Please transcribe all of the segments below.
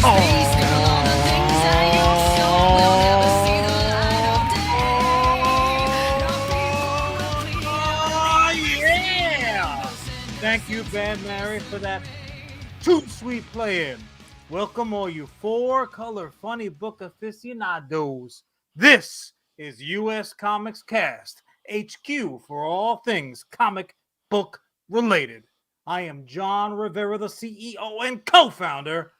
Yeah! Thank you, Bad Mary, for that too sweet playing. Welcome, all you four-color funny book aficionados. This is U.S. Comics Cast, HQ for all things comic book related. I am John Rivera, the CEO and co-founder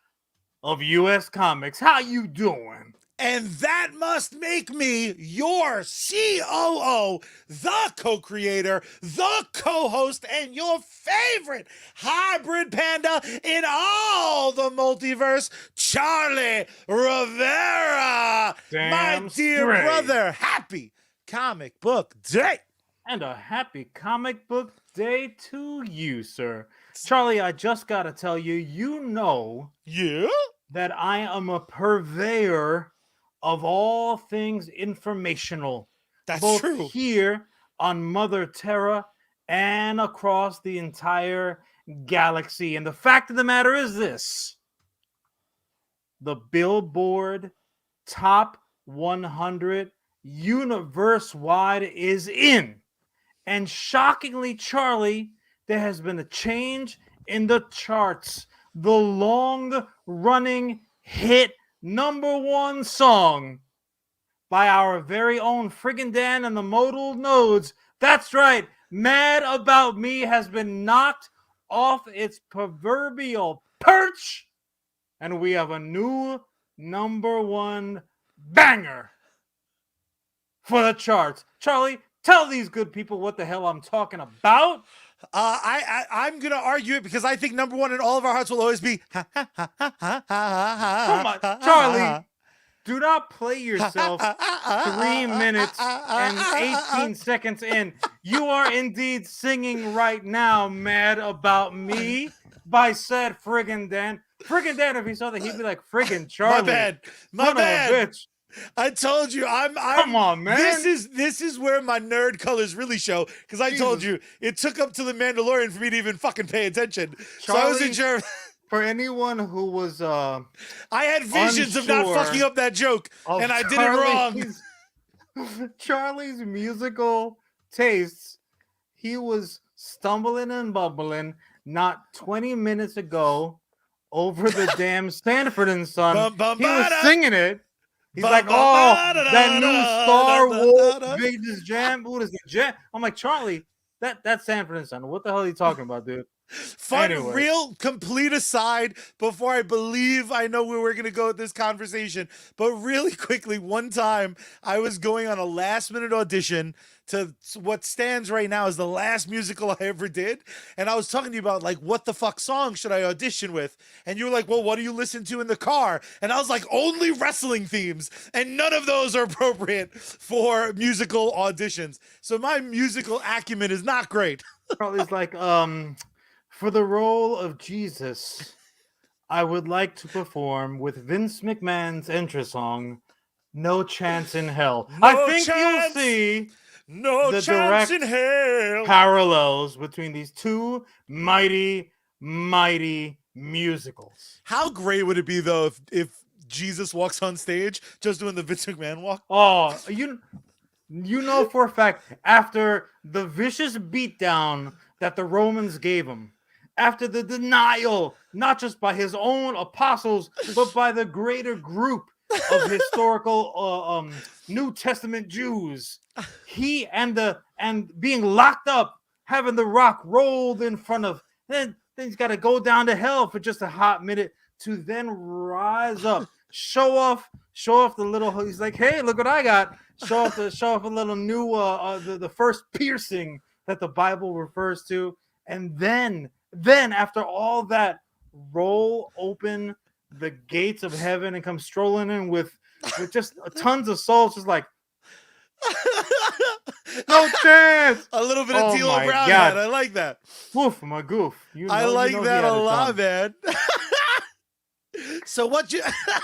of U.S. Comics. How you doing? And that must make me your COO, the co-creator, the co-host, and your favorite hybrid panda in all the multiverse, Charlie Rivera. Damn My dear straight. brother, happy comic book day. And a happy comic book day to you, sir. Charlie, I just got to tell you, Yeah? that I am a purveyor of all things informational. That's both true. here on Mother Terra and across the entire galaxy. And the fact of the matter is this: the Billboard Top 100 universe-wide is in. And shockingly, Charlie, there has been a change in the charts. The long-running hit #1 song by our very own Friggin' Dan and the Modal Nodes. That's right, Mad About Me has been knocked off its proverbial perch, and we have a new #1 banger for the charts. Charlie, tell these good people what the hell I'm talking about. I'm gonna argue it because I think #1 in all of our hearts will always be. Come Come on, Charlie. Do not play yourself 3 minutes and 18 seconds in. You are indeed singing right now, Mad About Me by said Friggin' Dan. Friggin' Dan, if he saw that, he'd be like, Friggin' Charlie. My Son of a bad. bitch. I told you, I'm. Come on, man. This is where my nerd colors really show. Because I told you, it took up to the Mandalorian for me to even fucking pay attention. Charlie, so I wasn't sure. For anyone who was I had visions of not fucking up that joke, and I did it wrong. Charlie's musical tastes, he was stumbling and bubbling not 20 minutes ago over the damn Stanford and Son. He was singing it. He's like, oh, that new Star Wars biggest jam. What is the jam? I'm like, Charlie, that's Sanford and Son. What the hell are you talking about, dude? Fun, real, complete aside, before I believe I know where we're going to go with this conversation, but really quickly, one time I was going on a last-minute audition to what stands right now as the last musical I ever did, and I was talking to you about, like, what the fuck song should I audition with? And you were like, well, what do you listen to in the car? And I was like, only wrestling themes, and none of those are appropriate for musical auditions. So my musical acumen is not great. Charlie's like, for the role of Jesus, I would like to perform with Vince McMahon's intro song, No Chance in Hell. No I think chance. you'll see No the chance direct in hell. parallels between these two mighty, mighty musicals. How great would it be, though, if Jesus walks on stage just doing the Vince McMahon walk? Oh, you know for a fact, after the vicious beatdown that the Romans gave him, after the denial, not just by his own apostles, but by the greater group of historical New Testament Jews, he and being locked up, having the rock rolled in front of, then he's got to go down to hell for just a hot minute to then rise up, show off the little. He's like, hey, look what I got. Show off a little new the first piercing that the Bible refers to, and then after all that, roll open the gates of heaven and come strolling in with just tons of souls, just like, no chance. A little bit of D'Lo Brown head. I like that. Woof, my goof. I like that a lot, man. So what you,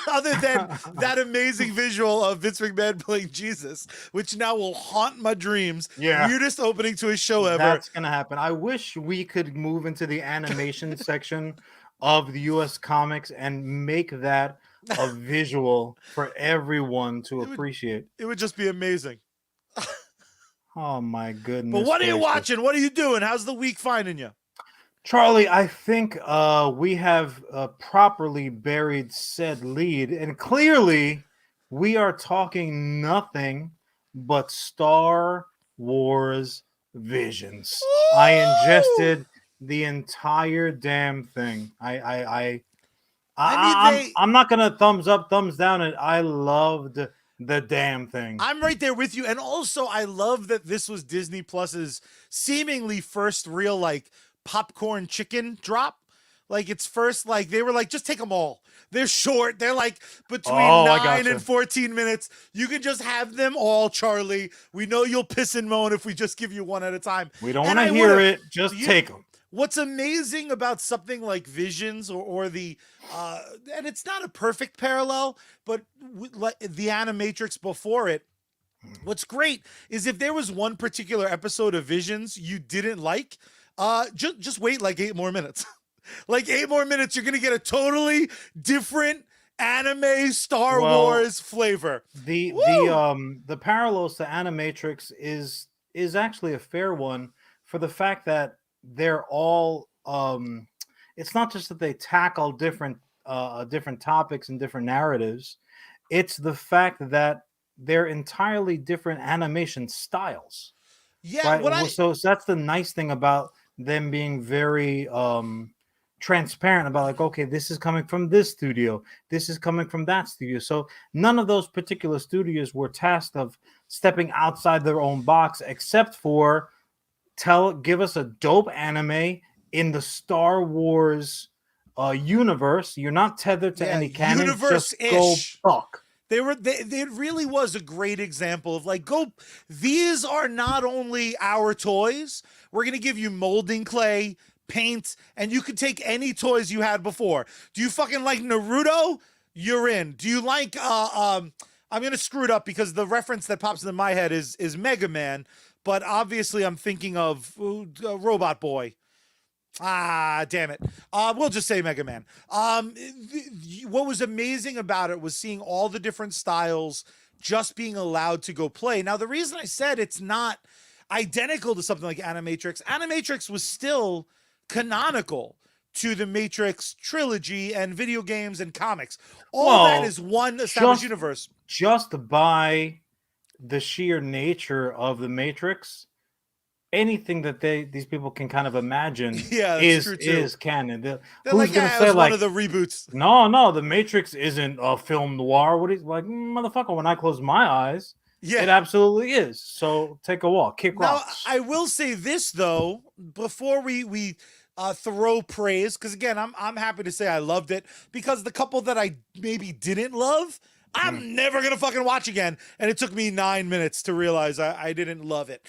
other than that amazing visual of Vince McMahon playing Jesus, which now will haunt my dreams, weirdest opening to a show ever. That's going to happen. I wish we could move into the animation section of the U.S. comics and make that a visual for everyone to It would appreciate. it would just be amazing. Oh my But goodness what are you gracious. watching? What are you doing? How's the week finding you? Charlie, I think we have properly buried said lead, and clearly we are talking nothing but Star Wars Visions. I Ooh! ingested the entire damn thing. I mean, I'm not gonna thumbs up, thumbs down it. I loved the damn thing. I'm right there with you. And also, I love that this was Disney Plus's seemingly first real like popcorn chicken drop. Like it's first, like they were like, just take them all. They're short. They're like between Oh, I 9 and gotcha. 14 minutes. You can just have them all, Charlie. We know you'll piss and moan if we just give you one at a time. We don't And want to I would hear have. it. Just take them. What's amazing about something like Visions or the and it's not a perfect parallel, but like the Animatrix before it, what's great is if there was one particular episode of Visions you didn't like, just wait like 8 more minutes. Like 8 more minutes, you're gonna get a totally different anime Star Wars flavor. The parallels to Animatrix is actually a fair one for the fact that they're all it's not just that they tackle different topics and different narratives. It's the fact that they're entirely different animation styles. Yeah, Right. So that's the nice thing about them being very transparent about like, okay, this is coming from this studio, this is coming from that studio. So none of those particular studios were tasked of stepping outside their own box, except for give us a dope anime in the Star Wars universe. You're not tethered to any canon. Just go fuck. It really was a great example of like, these are not only our toys, we're going to give you molding clay, paint, and you can take any toys you had before. Do you fucking like Naruto? You're in. Do you like, I'm going to screw it up because the reference that pops into my head is Mega Man, but obviously I'm thinking of Robot Boy. Ah, damn it. We'll just say Mega Man. What was amazing about it was seeing all the different styles just being allowed to go play. Now, the reason I said it's not identical to something like Animatrix was still canonical to the Matrix trilogy and video games and comics. All that is one established universe. Just by the sheer nature of the Matrix, anything that these people can kind of imagine is canon. They're who's like, gonna say like one of the reboots? No, the Matrix isn't a film noir. What is like, motherfucker? When I close my eyes, it absolutely is. So take a walk, kick rocks. I will say this though, before we throw praise, because again, I'm happy to say I loved it, because the couple that I maybe didn't love, I'm never gonna fucking watch again, and it took me 9 minutes to realize I didn't love it.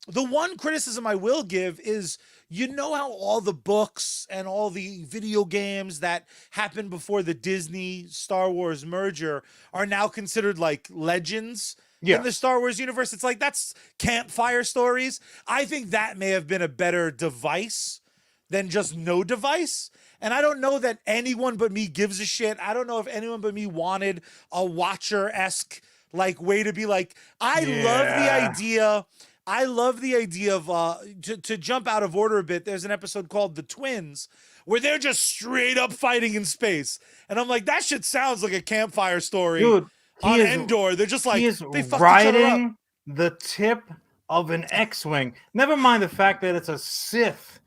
The one criticism I will give is, you know how all the books and all the video games that happened before the Disney Star Wars merger are now considered like legends in the Star Wars universe? It's like, that's campfire stories. I think that may have been a better device than just no device. And I don't know that anyone but me gives a shit. I don't know if anyone but me wanted a Watcher-esque like way to be like, I love the idea of to jump out of order a bit. There's an episode called The Twins where they're just straight up fighting in space, and I'm like, that shit sounds like a campfire story. Dude, on Endor, they're just like, they fucked riding each other up. The tip of an X-wing. Never mind the fact that it's a Sith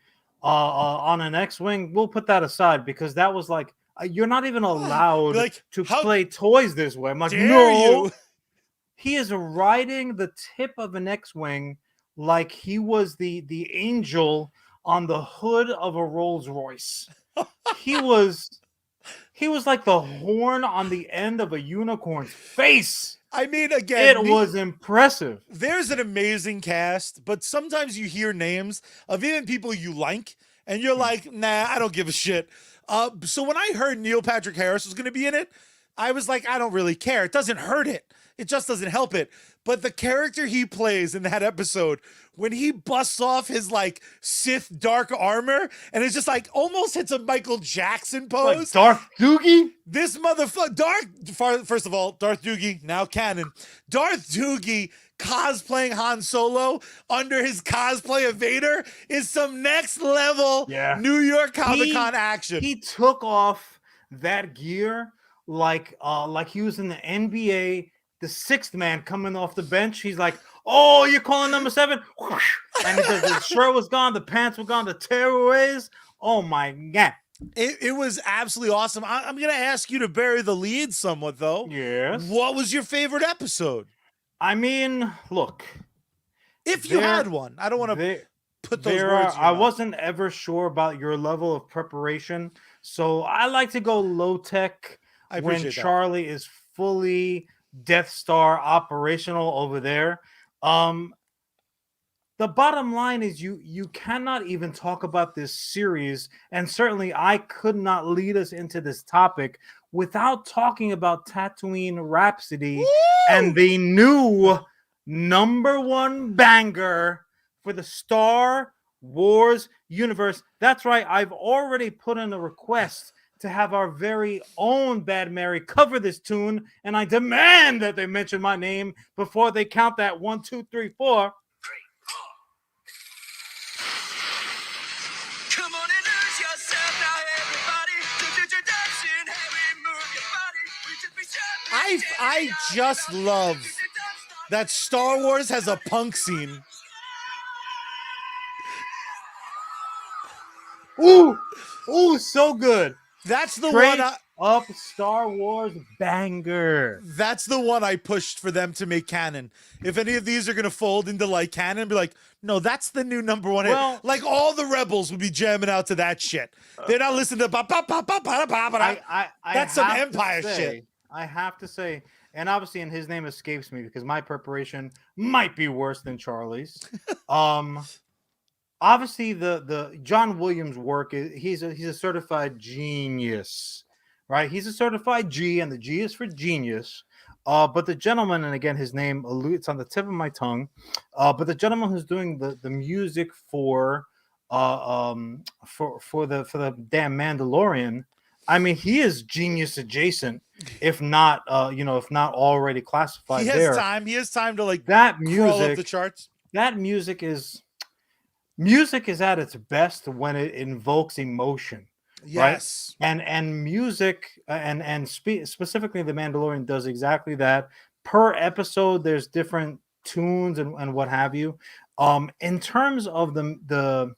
on an X-wing. We'll put that aside, because that was like, you're not even allowed to play toys this way. I'm like, no. He is riding the tip of an X-wing like he was the angel on the hood of a Rolls Royce. He was like the horn on the end of a unicorn's face. I mean, again, it was impressive. There's an amazing cast, but sometimes you hear names of even people you like, and you're like, nah, I don't give a shit. So when I heard Neil Patrick Harris was going to be in it, I was like, I don't really care. It doesn't hurt it. It just doesn't help it. But the character he plays in that episode, when he busts off his like Sith dark armor and it's just like almost hits a Michael Jackson pose. Like Darth Doogie? This motherfucker, first of all, Darth Doogie, now canon. Darth Doogie cosplaying Han Solo under his cosplay of Vader is some next level New York Comic Con action. He took off that gear like he was in the NBA, the sixth man coming off the bench. He's like, oh, you're calling number 7? And the shirt was gone, the pants were gone, the tearaways. Oh my God. It was absolutely awesome. I'm going to ask you to bury the lead somewhat, though. Yes. What was your favorite episode? I mean, look. If you had one. I don't want to put those words in your I mouth. wasn't ever sure about your level of preparation. So I like to go low tech when Charlie is fully Death Star operational over there. The bottom line is you cannot even talk about this series, and certainly I could not lead us into this topic without talking about Tatooine Rhapsody and the new #1 banger for the Star Wars universe. That's right, I've already put in a request to have our very own Bad Mary cover this tune, and I demand that they mention my name before they count that 1, 2, 3, 4. I just love that Star Wars has a punk scene. Ooh, so good. That's the Straight one. Up Star Wars banger. That's the one I pushed for them to make canon. If any of these are gonna fold into like canon, be like, no, that's the new #1 hit. Like all the rebels would be jamming out to that shit. They're not listening to that's some Empire shit. I have to say, and obviously, and his name escapes me because my preparation might be worse than Charlie's. Obviously, the John Williams work he's a certified genius, right? He's a certified G, and the G is for genius. But the gentleman, and again, his name it's on the tip of my tongue. But the gentleman who's doing the music for the damn Mandalorian. I mean, he is genius adjacent, if not already classified. He has time. He has time to like that crawl up the charts. That music is at its best when it invokes emotion. Yes, right? And music specifically the Mandalorian does exactly that. Per episode, there's different tunes and what have you. In terms of the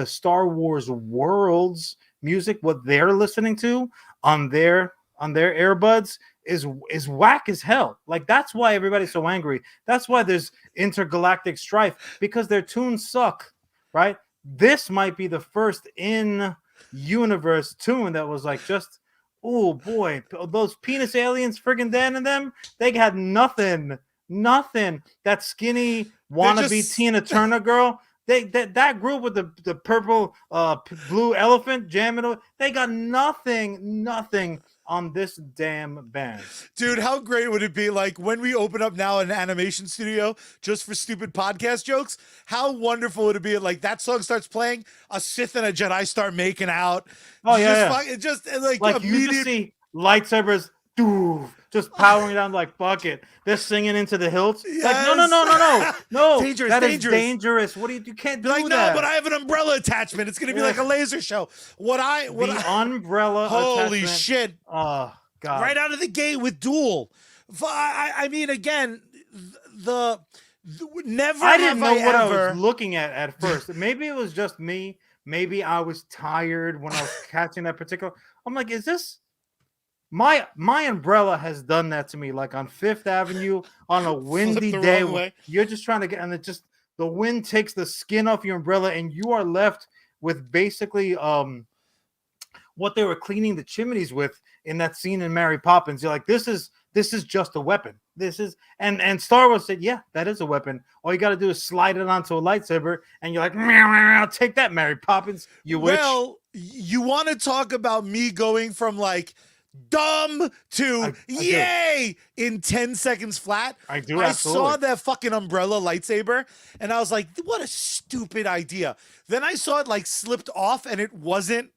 Star Wars worlds music, what they're listening to on their earbuds is whack as hell. Like that's why everybody's so angry. That's why there's intergalactic strife, because their tunes suck, right? This might be the first in universe tune that was like just, oh boy, those penis aliens friggin' Dan and them, they had nothing. That skinny wannabe Tina Turner girl, that group with the purple blue elephant jamming, they got nothing on this damn band. Dude, how great would it be like when we open up now an animation studio just for stupid podcast jokes? How wonderful would it be? Like that song starts playing, a Sith and a Jedi start making out. Oh yeah, it just like you just see lightsabers just powering down like fuck it. They're singing into the hilts. Yes. Like no. Dangerous, that dangerous. is dangerous. What do you can't do like, that. No, but I have an umbrella attachment. It's gonna be like a laser show. Umbrella holy attachment. Shit. Oh God. Right out of the gate with Duel. I mean, again, the never. I didn't know what I was looking at first. Maybe it was just me. Maybe I was tired when I was catching that particular. I'm like, is this my umbrella has done that to me? Like on Fifth Avenue on a windy day, you're just trying to get, and it just the wind takes the skin off your umbrella, and you are left with basically what they were cleaning the chimneys with in that scene in Mary Poppins. You're like, this is just a weapon. This is and Star Wars said, yeah, that is a weapon. All you got to do is slide it onto a lightsaber, and you're like, meow, take that, Mary Poppins, you witch. Well, you want to talk about me going from like dumb to I yay in 10 seconds flat. I do. I Absolutely. saw that fucking umbrella lightsaber and I was like, what a stupid idea. Then I saw it like slipped off and it wasn't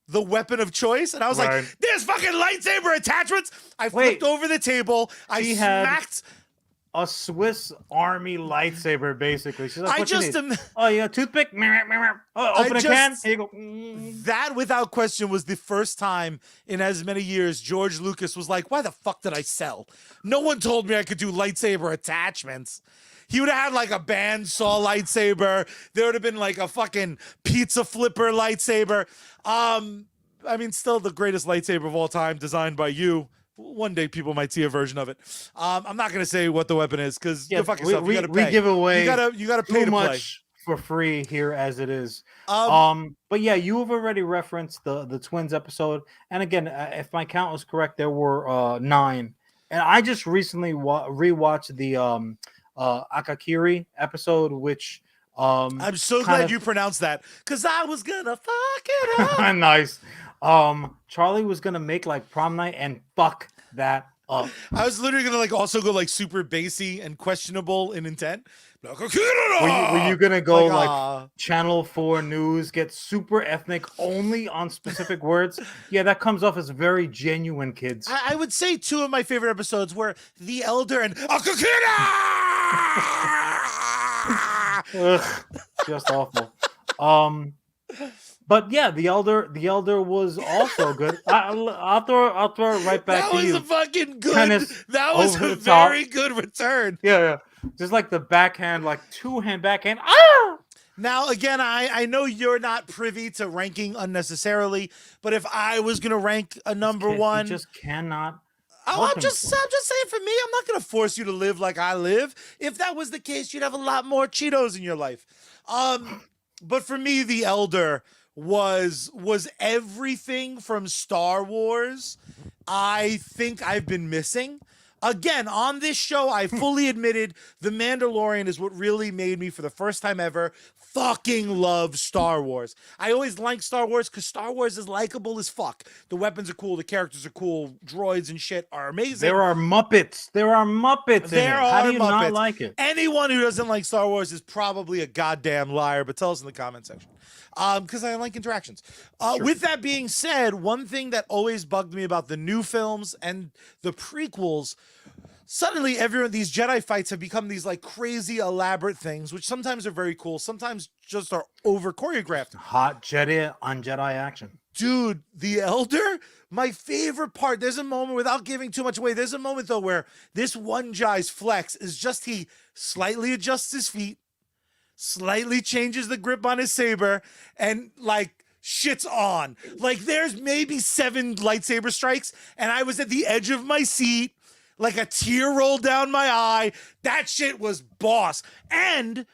the weapon of choice. And I was like, Right. there's fucking lightsaber attachments. I Wait. flipped over the table. I She had smacked. a Swiss Army lightsaber, basically. She's like, I what just you need? am. Oh, yeah, toothpick. Oh, open a can. Here you go. That, without question, was the first time in as many years George Lucas was like, why the fuck did I sell? No one told me I could do lightsaber attachments. He would have had like a bandsaw lightsaber. There would have been like a fucking pizza flipper lightsaber. I mean, still the greatest lightsaber of all time, designed by you. One day people might see a version of it. I'm not gonna say what the weapon is because you fuck yourself. You gotta pay. We give away You gotta pay too to much for free here as it is. play. But yeah, you have already referenced the twins episode, and again, if my count was correct, there were 9. And I just recently rewatched the Akakiri episode, which I'm so glad you pronounced that because I was gonna fuck it up. nice. Charlie was gonna make like prom night and fuck that up. I was literally gonna like also go like super bassy and questionable in intent. Were you gonna go like, Channel 4 news, get super ethnic only on specific words? Yeah, that comes off as very genuine, kids. I would say 2 of my favorite episodes were The Elder and Akakira. Ugh, just awful. But yeah, the elder was also good. I'll throw it right back to you. That was a fucking good. Tennis That was over a the top. very good return. Yeah. Just like the backhand, like 2-hand backhand. Ah! Now, again, I know you're not privy to ranking unnecessarily, but if I was gonna rank a number one, you just cannot. I'm just saying, for me, I'm not gonna force you to live like I live. If that was the case, you'd have a lot more Cheetos in your life. But for me, The Elder was everything from Star Wars I think I've been missing. Again, on this show, I fully admitted The Mandalorian is what really made me, for the first time ever, fucking love Star Wars. I always liked Star Wars because Star Wars is likable as fuck. The weapons are cool, the characters are cool, droids and shit are amazing. There are Muppets. How do you not like it? Anyone who doesn't like Star Wars is probably a goddamn liar, but tell us in the comment section. Because I like interactions. Sure. With that being said, one thing that always bugged me about the new films and the prequels, suddenly these Jedi fights have become these like crazy elaborate things, which sometimes are very cool, sometimes just are over choreographed. Hot Jedi on Jedi action. Dude, The Elder, my favorite part, there's a moment, without giving too much away, there's a moment though where this one Jedi's flex is just he slightly adjusts his feet, slightly changes the grip on his saber, and like shit's on. Like there's maybe 7 lightsaber strikes, and I was at the edge of my seat, like a tear rolled down my eye. That shit was boss. And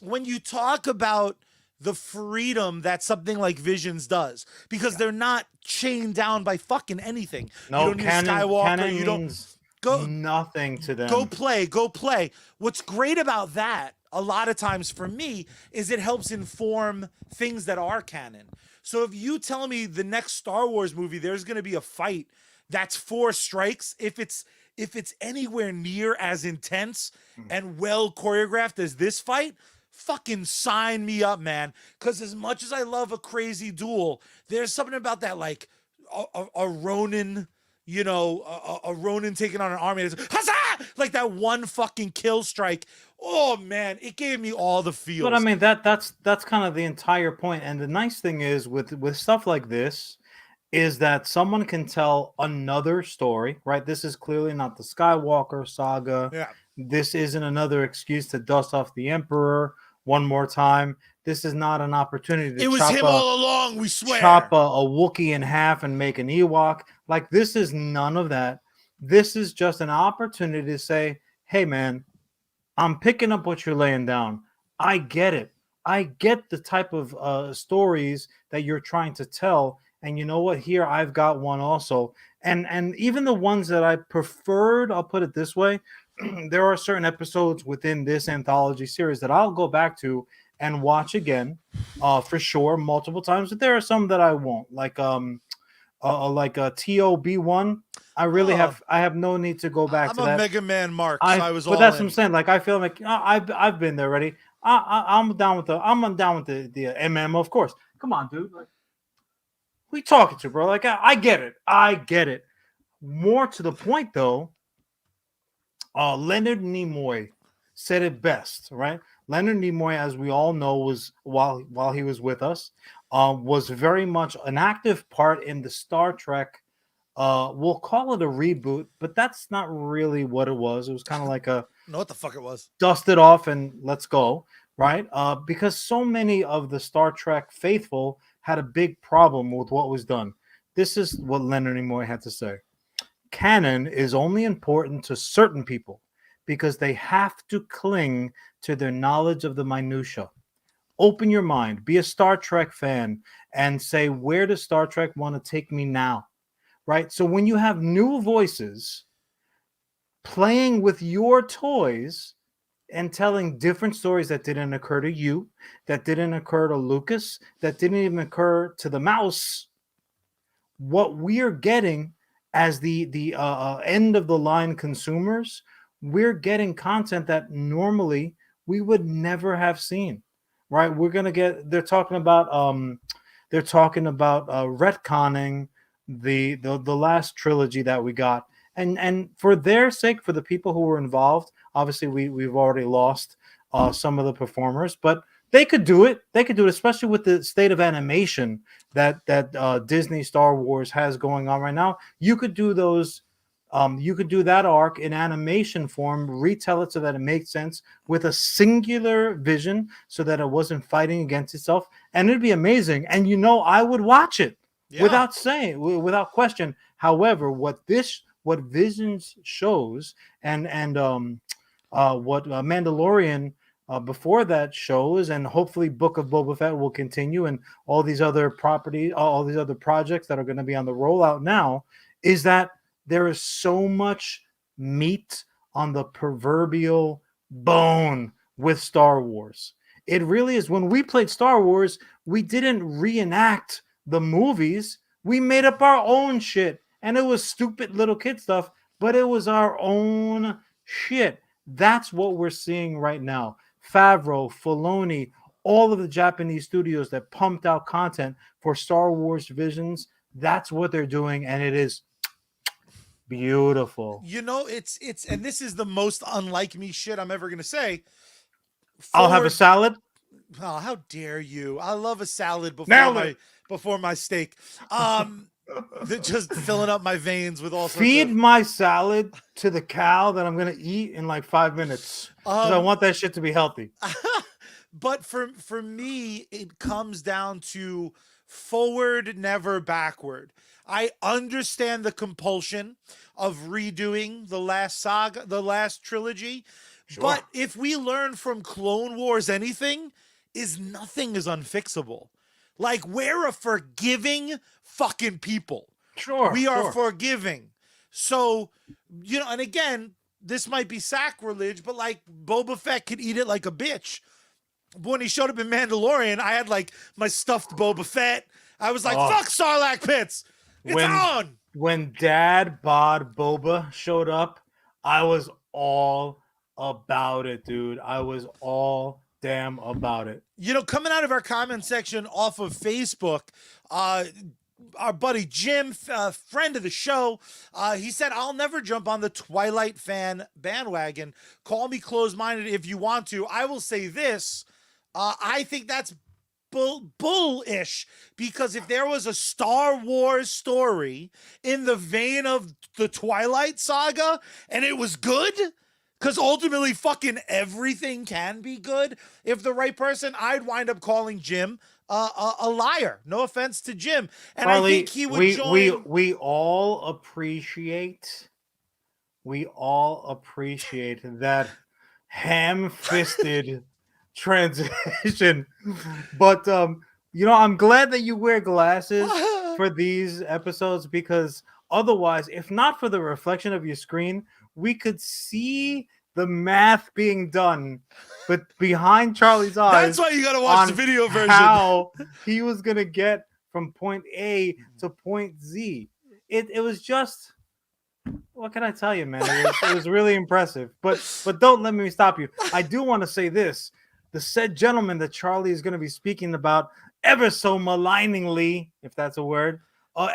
when you talk about the freedom that something like Visions does, because they're not chained down by fucking anything. No, you don't need a Skywalker. You don't go nothing to them. Go play. What's great about that, a lot of times for me, is it helps inform things that are canon. So if you tell me the next Star Wars movie, there's going to be a fight that's 4 strikes, if it's anywhere near as intense and well choreographed as this fight, fucking sign me up, man. Because as much as I love a crazy duel, there's something about that, like a Ronin, you know, a Ronin taking on an army. Huzzah! Like that one fucking kill strike. Oh man, it gave me all the feels. But I mean, that's kind of the entire point. And the nice thing is with stuff like this is that someone can tell another story, right? This is clearly not the Skywalker saga. Yeah. This isn't another excuse to dust off the Emperor one more time. This is not an opportunity to it was him all along, we swear. Chop a Wookiee in half and make an Ewok. Like, this is none of that. This is just an opportunity to say, hey, man, I'm picking up what you're laying down. I get it. I get the type of stories that you're trying to tell. And you know what? Here, I've got one also. And even the ones that I preferred, I'll put it this way, there are certain episodes within this anthology series that I'll go back to and watch again, for sure, multiple times. But there are some that I won't. Like like a TOB1, Oh, I have no need to go back I'm to a that. Mega Man mark, so I was But all that's what I'm in. saying. Like I feel like I've been there already. I'm down with I'm down with the MM, of course. Come on, dude. Like, who you talking to, bro? Like I get it. I get it. More to the point, though, Leonard Nimoy said it best, right? Leonard Nimoy, as we all know, was while he was with us, was very much an active part in the Star Trek. We'll call it a reboot, but that's not really what it was. It was kind of like a Know what the fuck it was? dust it off and let's go, right? Because so many of the Star Trek faithful had a big problem with what was done. This is what Leonard Nimoy had to say. Canon is only important to certain people because they have to cling to their knowledge of the minutia. Open your mind, be a Star Trek fan, and say, where does Star Trek want to take me now? Right? So when you have new voices playing with your toys and telling different stories that didn't occur to you, that didn't occur to Lucas, that didn't even occur to the mouse, what we're getting as the end of the line consumers, we're getting content that normally we would never have seen, right? We're gonna get. They're talking about retconning the last trilogy that we got, and for their sake, for the people who were involved, obviously we've already lost some of the performers, but they could do it. They could do it, especially with the state of animation that Disney Star Wars has going on right now. You could do those. You could do that arc in animation form, retell it so that it makes sense with a singular vision, so that it wasn't fighting against itself, and it'd be amazing. And I would watch it Yeah. without question. However, what Visions shows, and what Mandalorian before that shows, and hopefully Book of Boba Fett will continue, and all these other properties, all these other projects that are going to be on the rollout now, is that there is so much meat on the proverbial bone with Star Wars. It really is. When we played Star Wars, we didn't reenact the movies. We made up our own shit. And it was stupid little kid stuff, but it was our own shit. That's what we're seeing right now. Favreau, Filoni, all of the Japanese studios that pumped out content for Star Wars Visions, that's what they're doing, and it is beautiful. It's and this is the most unlike me shit I'm ever gonna say. I'll have a Forward. salad. Oh, how dare you? I love a salad Nailed it. before my steak. Just filling up my veins with all sorts Feed of. my salad to the cow that I'm gonna eat in like 5 minutes because I want that shit to be healthy. But for me, it comes down to forward, never backward. I understand the compulsion of redoing the last saga, the last trilogy. Sure. But if we learn from Clone Wars anything, is nothing is unfixable. Like, we're a forgiving fucking people. Sure. We are sure. forgiving. So, and again, this might be sacrilege, but like Boba Fett could eat it like a bitch. When he showed up in Mandalorian, I had like my stuffed Boba Fett. I was like, fuck Sarlacc pits. It's on. When Dad Bod Boba showed up, I was all about it, dude. I was all damn about it. Coming out of our comment section off of Facebook, our buddy Jim, friend of the show, he said, I'll never jump on the Twilight fan bandwagon. Call me closed-minded if you want to. I will say this. I think that's bullish, because if there was a Star Wars story in the vein of the Twilight saga and it was good, because ultimately fucking everything can be good if the right person, I'd wind up calling Jim a liar. No offense to Jim. And Charlie, I think he would join. We all appreciate that ham-fisted transition. But I'm glad that you wear glasses for these episodes, because otherwise, if not for the reflection of your screen, we could see the math being done, but behind Charlie's eyes. That's why you gotta watch the video version. How he was gonna get from point A to point Z. It was just, what can I tell you, man? It was really impressive. But don't let me stop you. I do want to say this: the said gentleman that Charlie is going to be speaking about ever so maligningly, if that's a word,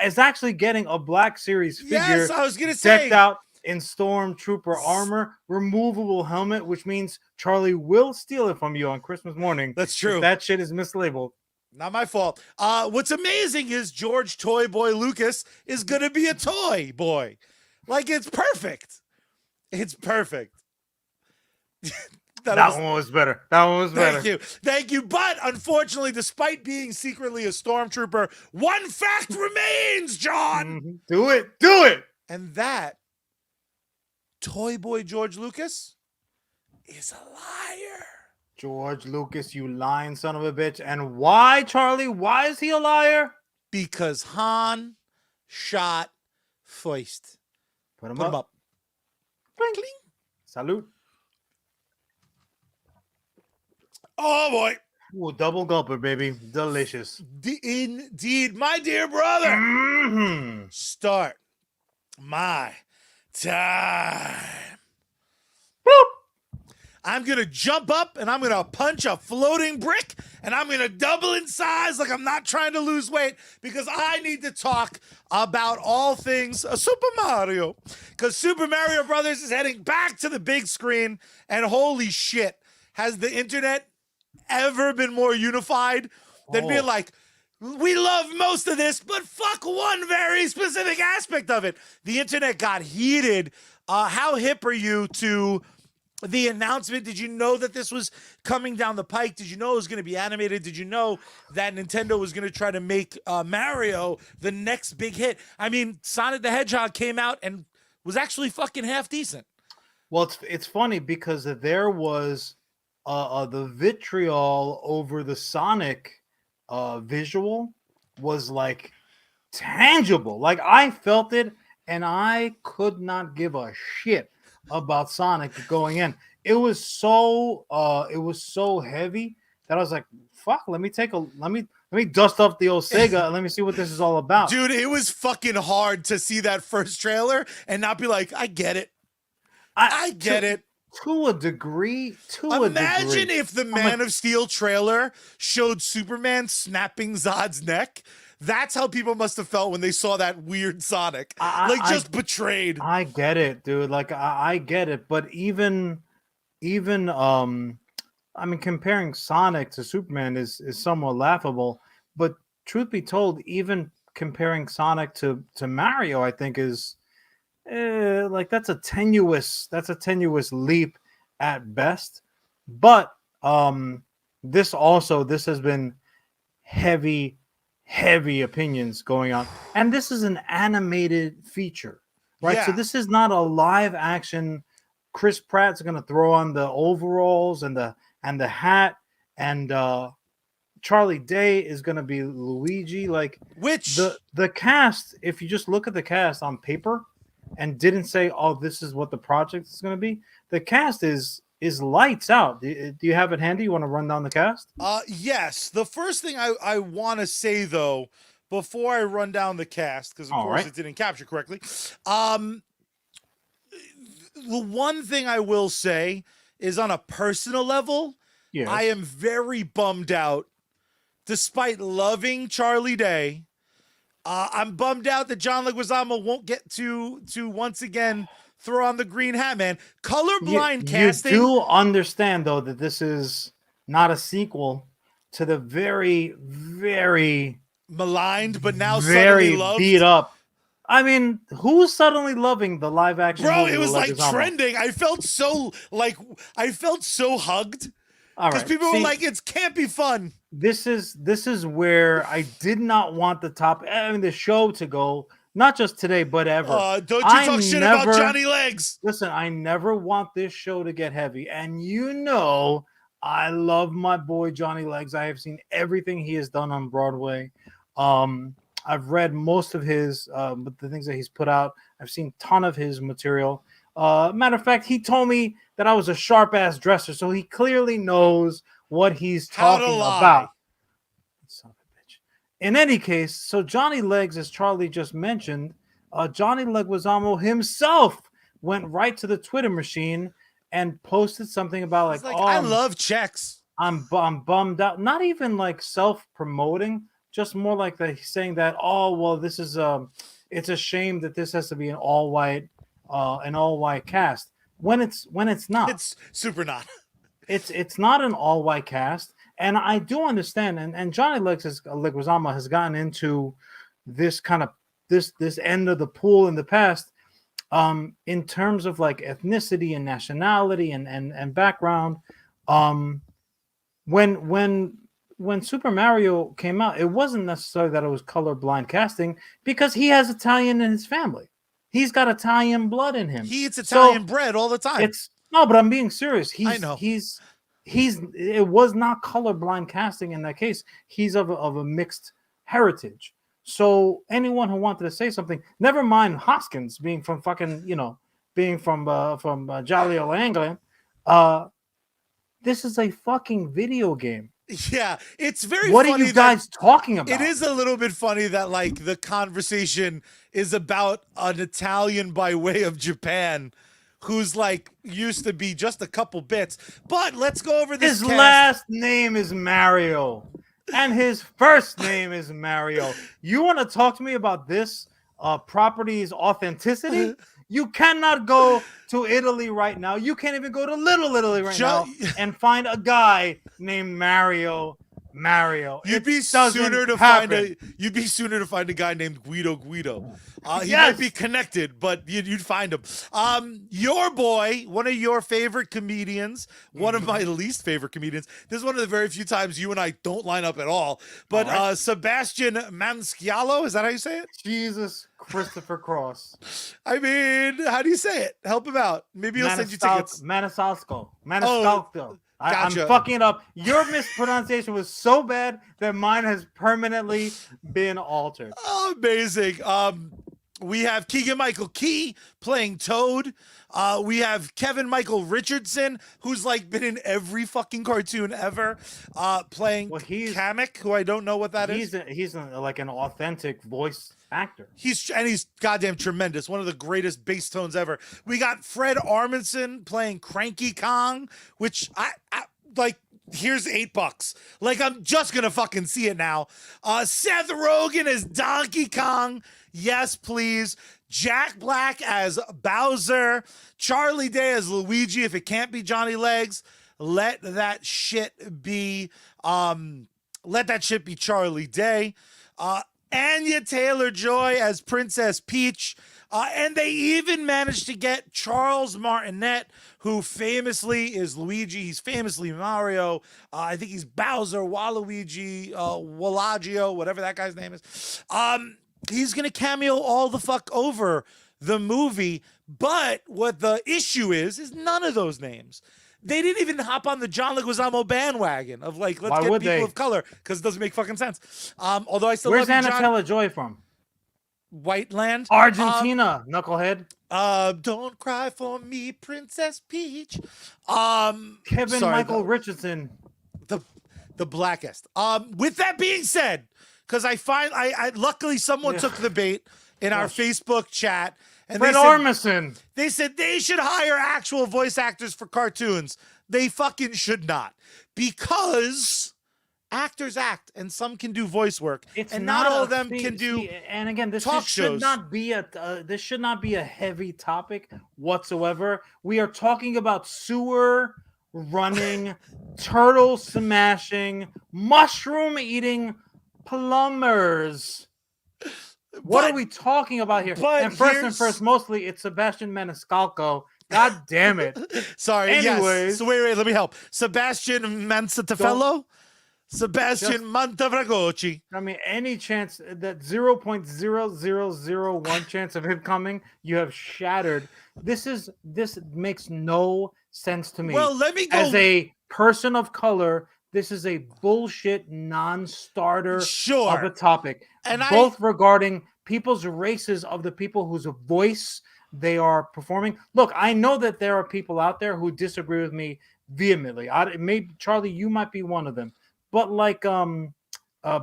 is actually getting a Black Series figure. Yes, I was gonna say, decked out in Stormtrooper armor, removable helmet, which means Charlie will steal it from you on Christmas morning. That's true. If that shit is mislabeled. Not my fault. What's amazing is George Toy Boy Lucas is gonna be a toy boy. Like, it's perfect. It's perfect. That one was better. That one was better. Thank you. But unfortunately, despite being secretly a stormtrooper, one fact remains, John. Do it. And that Toy Boy George Lucas is a liar. George Lucas, you lying son of a bitch. And why, Charlie? Why is he a liar? Because Han shot first. Put him up. Cling, cling. Salute. Oh, boy. Ooh, double gulper, baby. Delicious. Indeed, my dear brother. Start my time. Boop. I'm going to jump up and I'm going to punch a floating brick and I'm going to double in size like I'm not trying to lose weight because I need to talk about all things Super Mario. Because Super Mario Brothers is heading back to the big screen, and holy shit, has the internet ever been more unified than being like, we love most of this, but fuck one very specific aspect of it. The internet got heated. How hip are you to the announcement? Did you know that this was coming down the pike? Did you know it was going to be animated? Did you know that Nintendo was going to try to make Mario the next big hit? I mean, Sonic the Hedgehog came out and was actually fucking half decent. Well, it's funny because there was the vitriol over the Sonic visual was like tangible. Like, I felt it and I could not give a shit about Sonic going in. It was so heavy that I was like, fuck, let me dust off the old Sega and let me see what this is all about. Dude, it was fucking hard to see that first trailer and not be like, I get it. I get it. To a degree. Imagine if the Man of Steel trailer showed Superman snapping Zod's neck. That's how people must have felt when they saw that weird Sonic. Betrayed. I get it, dude. Like, I get it. But even I mean, comparing Sonic to Superman is somewhat laughable. But truth be told, even comparing Sonic to Mario, I think is like that's a tenuous leap at best. But this has been heavy opinions going on, and this is an animated feature, right? Yeah. So this is not a live action. Chris Pratt's going to throw on the overalls and the hat, and Charlie Day is going to be Luigi. Like, which the cast, if you just look at the cast on paper and didn't say, oh, this is what the project is going to be, the cast is lights out. Do you have it handy? You want to run down the cast? Yes. The first thing I want to say, though, before I run down the cast, because of course it didn't capture correctly, the one thing I will say is, on a personal level, yes, I am very bummed out. Despite loving Charlie Day, I'm bummed out that John Leguizamo won't get to once again throw on the green hat, man. Colorblind casting. You do understand, though, that this is not a sequel to the very, very maligned, but now very suddenly loved, beat up. I mean, who's suddenly loving the live action? Bro, it was like trending. I felt so hugged. All right, because people were like, "It can't be fun." This is where I did not want the show to go. Not just today, but ever. Don't you talk shit about Johnny Legs. Listen, I never want this show to get heavy. And you know, I love my boy Johnny Legs. I have seen everything he has done on Broadway. I've read most of his, the things that he's put out. I've seen a ton of his material. Matter of fact, he told me that I was a sharp-ass dresser, so he clearly knows what he's talking about. Son of a bitch. in any case, so Johnny Legs, as Charlie just mentioned, Johnny Leguizamo himself went right to the Twitter machine and posted something about He's like, like, "Oh, I love checks. I'm bummed out." Not even like self-promoting, just more like saying that, "Oh, well, this is it's a shame that this has to be an all-white cast." When it's not. It's super not. It's not an all-white cast, and I do understand. And Johnny Leguizamo has gotten into this kind of this end of the pool in the past, in terms of like ethnicity and nationality and background. Um, when when when Super Mario came out, it wasn't necessarily that it was colorblind casting because he has Italian in his family. He's got Italian blood in him. He eats So Italian bread all the time. it's no, but I'm being serious. I know. He's it was not colorblind casting in that case. He's of a mixed heritage. So anyone who wanted to say something, never mind Hoskins being from fucking, being from Jolly Old England, this is a fucking video game. Yeah, it's very What funny are you guys talking about? it is a little bit funny that like the conversation is about an Italian by way of Japan who's like used to be just a couple bits. But let's go over this. His last name is Mario, and his first name is Mario. You want to talk to me about this property's authenticity? You cannot go to Italy right now. You can't even go to Little Italy right now and find a guy named Mario. You'd be sooner to find a guy named Guido. He might be connected, but you'd find him. Your boy, one of your favorite comedians, one of my least favorite comedians. This is one of the very few times you and I don't line up at all. But all right. Sebastian Maniscalco, is that how you say it? Jesus Christopher Cross. I mean, how do you say it? Help him out. Maybe he'll send you tickets. Maniscalco. Gotcha. I'm fucking it up. Your mispronunciation was so bad that mine has permanently been altered. Oh, amazing. We have Keegan-Michael Key playing Toad. We have Kevin Michael Richardson, who's like been in every fucking cartoon ever, playing Kamek, who I don't know what that is. He's like an authentic voice actor. He's goddamn tremendous. One of the greatest bass tones ever. We got Fred Armisen playing Cranky Kong, which I like. Here's $8. Like, I'm just gonna fucking see it now. Seth Rogen as Donkey Kong. Yes, please. Jack Black as Bowser. Charlie Day as Luigi. If it can't be Johnny Legs, let that shit be. Let that shit be Charlie Day. Anya Taylor-Joy as Princess Peach. And they even managed to get Charles Martinet, who famously is Luigi. He's famously Mario. I think he's Bowser, Waluigi, Walagio, whatever that guy's name is. He's going to cameo all the fuck over the movie. But what the issue is none of those names. They didn't even hop on the John Leguizamo bandwagon of like, let's get people of color, because it doesn't make fucking sense. Although I still Where's love Anya Taylor-Joy from? Whiteland, Argentina, knucklehead. Don't cry for me, Princess Peach. Kevin Michael Richardson, the blackest. With that being said, because I luckily someone took the bait in our Facebook chat. And Fred Armisen. They said they should hire actual voice actors for cartoons. They fucking should not, because actors act, and some can do voice work, and not all of them can do. And again, this talk should shows. not be a heavy topic whatsoever. We are talking about sewer running, turtle smashing, mushroom eating plumbers. What are we talking about here? And first, mostly it's Sebastian Maniscalco. God damn it. Sorry. Anyways. Yes. So wait, let me help. Sebastian Mansatafello? Sebastian Mantavragoci. I mean, any chance, that 0.0001 chance of him coming, you have shattered. This makes no sense to me. Well, let me go. As a person of color, this is a bullshit non-starter of a topic. And both regarding people's races of the people whose voice they are performing. Look, I know that there are people out there who disagree with me vehemently. Maybe Charlie, you might be one of them. But like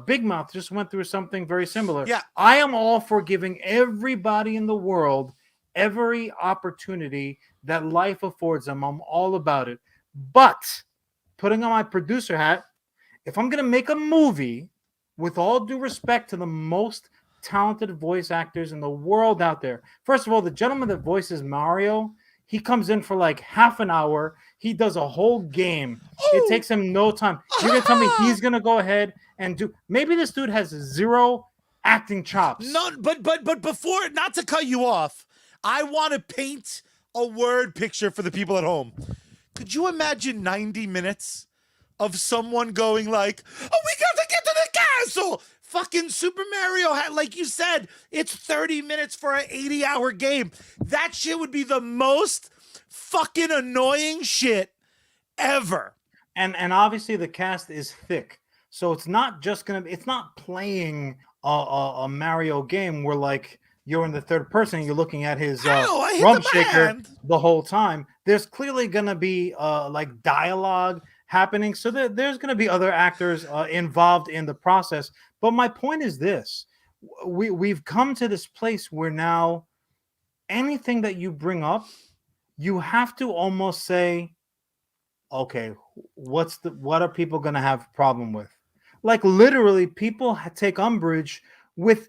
Big Mouth just went through something very similar. Yeah. I am all for giving everybody in the world every opportunity that life affords them. I'm all about it. But putting on my producer hat, if I'm going to make a movie, with all due respect to the most talented voice actors in the world out there, first of all, the gentleman that voices Mario, he comes in for like half an hour. He does a whole game. It takes him no time. You're going to tell me he's going to go ahead and do. Maybe this dude has zero acting chops. No, but before, not to cut you off, I want to paint a word picture for the people at home. Could you imagine 90 minutes of someone going like, "Oh, we got to get to the castle"? Fucking Super Mario had, like you said, it's 30 minutes for an 80-hour game. That shit would be the most fucking annoying shit ever. And obviously the cast is thick. So it's not just gonna. It's not playing a Mario game where like you're in the third person and you're looking at his rum shaker the whole time. There's clearly gonna be like dialogue happening, so there's gonna be other actors involved in the process. But my point is this: we've come to this place where now anything that you bring up, you have to almost say, okay, what are people gonna have a problem with? Like literally, people take umbrage with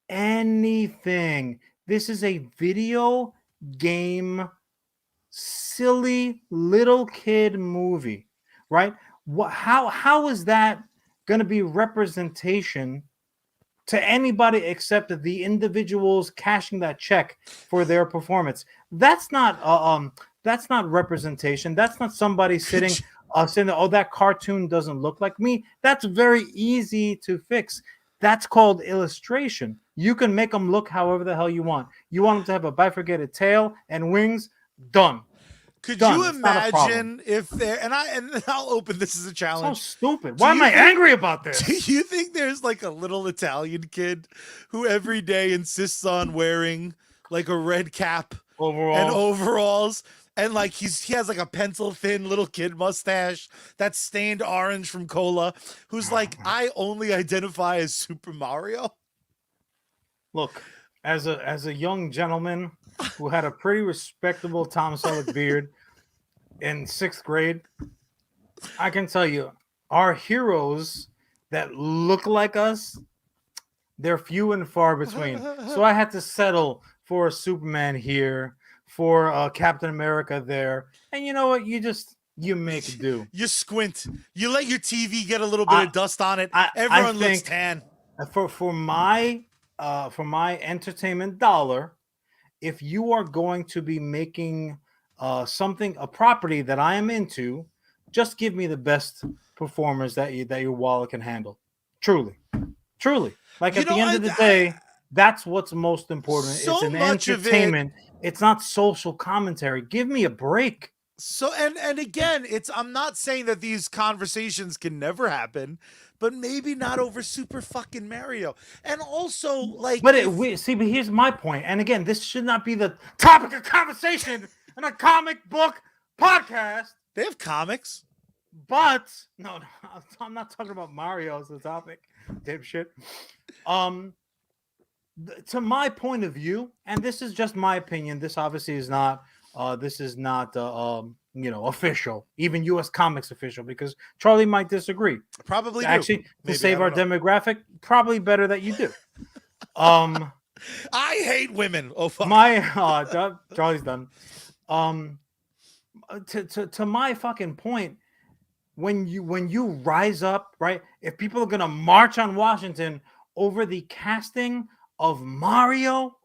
anything. This is a video game, silly little kid movie, right? How is that going to be representation to anybody except the individuals cashing that check for their performance? That's not representation. That's not somebody sitting saying, "Oh, that cartoon doesn't look like me." That's very easy to fix. That's called illustration. You can make them look however the hell you want. You want them to have a bifurcated tail and wings? Done. Could Done. you imagine if there, and I'll open this as a challenge. So stupid. Why am I angry about this? Do you think there's like a little Italian kid who every day insists on wearing like a red cap and overalls? And like he has like a pencil thin little kid mustache that's stained orange from cola, who's like, I only identify as Super Mario. Look, as a young gentleman who had a pretty respectable Tom Selleck beard in 6th grade, I can tell you, our heroes that look like us, they're few and far between. So I had to settle for a Superman here, for Captain America there, and you know what? You make do. You squint. You let your TV get a little bit of dust on it. Everyone looks tan. For my entertainment dollar, if you are going to be making a property that I am into, just give me the best performers that your wallet can handle. Truly. Like at the end of the day, that's what's most important. So it's an much entertainment. It's not social commentary. Give me a break. So and again, I'm not saying that these conversations can never happen, but maybe not over Super fucking Mario. And also like, but here's my point. And again, this should not be the topic of conversation in a comic book podcast. They have comics. But no, I'm not talking about Mario as the topic, dipshit. To my point of view, and this is just my opinion. This obviously is not. This is not. Official, even U.S. Comics official, because Charlie might disagree. Probably actually to save our demographic. Probably better that you do. I hate women. Oh fuck. Charlie's done. To my fucking point. When you rise up, right? If people are gonna march on Washington over the casting of Mario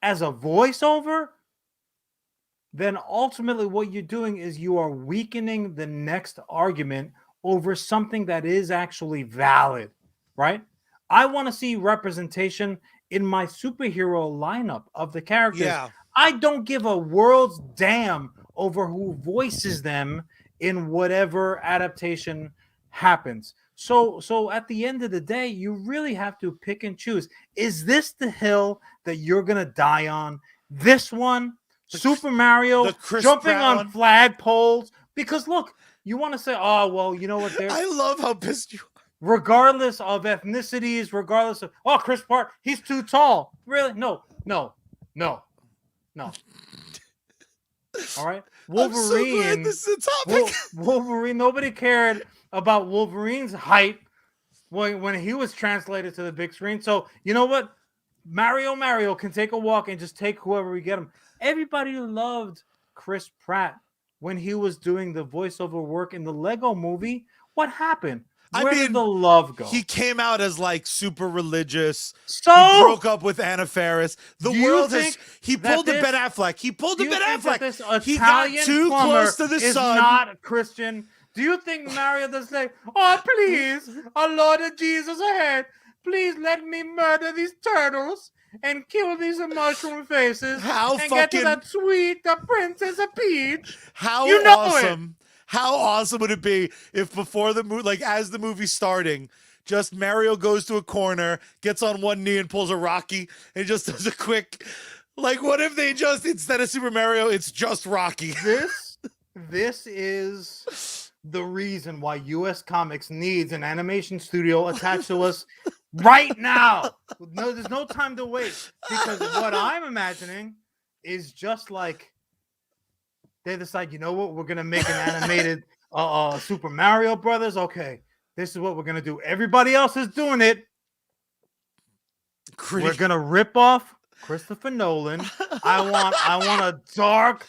as a voiceover, then ultimately what you're doing is you are weakening the next argument over something that is actually valid, right? I want to see representation in my superhero lineup of the characters. Yeah. I don't give a world's damn over who voices them in whatever adaptation happens. So at the end of the day, you really have to pick and choose. Is this the hill that you're going to die on? This one? Super Mario jumping on flagpoles? Because look, you want to say, oh, well, you know what? I love how pissed you are. regardless of ethnicities, regardless of Chris Pratt, he's too tall. Really? No. All right, I'm so glad Wolverine. this is a topic. Wolverine. Nobody cared about Wolverine's height when he was translated to the big screen. So you know what? Mario can take a walk and just take whoever we get him. Everybody loved Chris Pratt when he was doing the voiceover work in the Lego movie. What happened? Where did the love go? He came out as like super religious. So he broke up with Anna Faris. The world has. He pulled a Ben Affleck. He pulled a Ben Affleck. This he got Italian too close to the is sun. Not Christian. Do you think Mario does say, "Oh please, our Lord of Jesus ahead, please let me murder these turtles and kill these mushroom faces get to that sweet Princess Peach"? How awesome! How awesome would it be if before the movie, like as the movie's starting, just Mario goes to a corner, gets on one knee and pulls a Rocky and just does a quick, like what if they just, instead of Super Mario, it's just Rocky? This is the reason why US Comics needs an animation studio attached to us right now. No, there's no time to wait, because what I'm imagining is just like, they decide, you know what, we're gonna make an animated Super Mario Brothers. Okay, this is what we're gonna do. Everybody else is doing it. We're gonna rip off Christopher Nolan. I want a dark,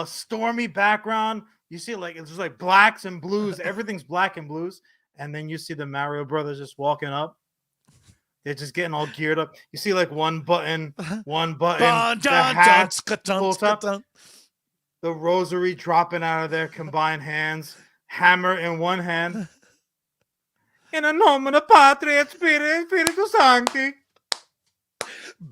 stormy background. You see, like it's just like blacks and blues. Everything's black and blues, and then you see the Mario Brothers just walking up. They're just getting all geared up. You see, like one button, the hats pulled up. The rosary dropping out of their combined hands, hammer in one hand. In nomine Patria et Spiritus Sancti.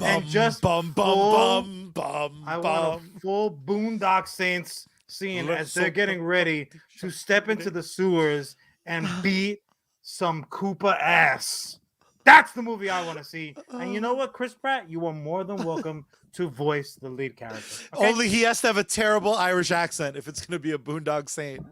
And just I want a full Boondock Saints scene as they're getting ready to step into the sewers and beat some Koopa ass. That's the movie I want to see. And you know what, Chris Pratt? You are more than welcome to voice the lead character. Okay? Only he has to have a terrible Irish accent if it's going to be a Boondock Saint.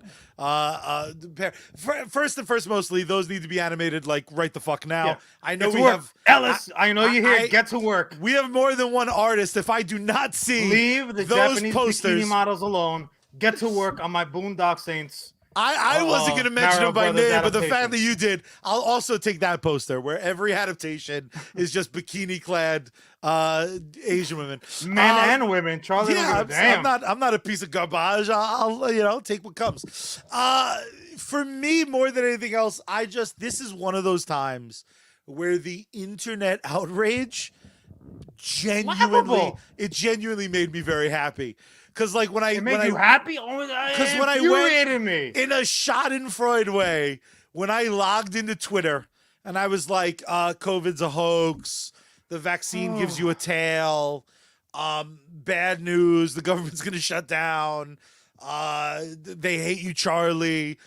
First and first, mostly, those need to be animated like right the fuck now. Yeah. I know we have... Ellis, I know you're here. Get to work. We have more than one artist. If I do not see Leave the those Japanese posters, bikini models alone. Get to work on my Boondock Saints. I wasn't going to mention him by name, but the fact that you did, I'll also take that poster where every adaptation is just bikini-clad Asian women, men and women. Charlie, I'm not a piece of garbage. I'll take what comes. For me, more than anything else, this is one of those times where the internet outrage genuinely made me very happy. Because like when you happy? Because when I went in a Schadenfreude way, when I logged into Twitter and I was like, COVID's a hoax, the vaccine gives you a tail, bad news, the government's gonna shut down, they hate you, Charlie.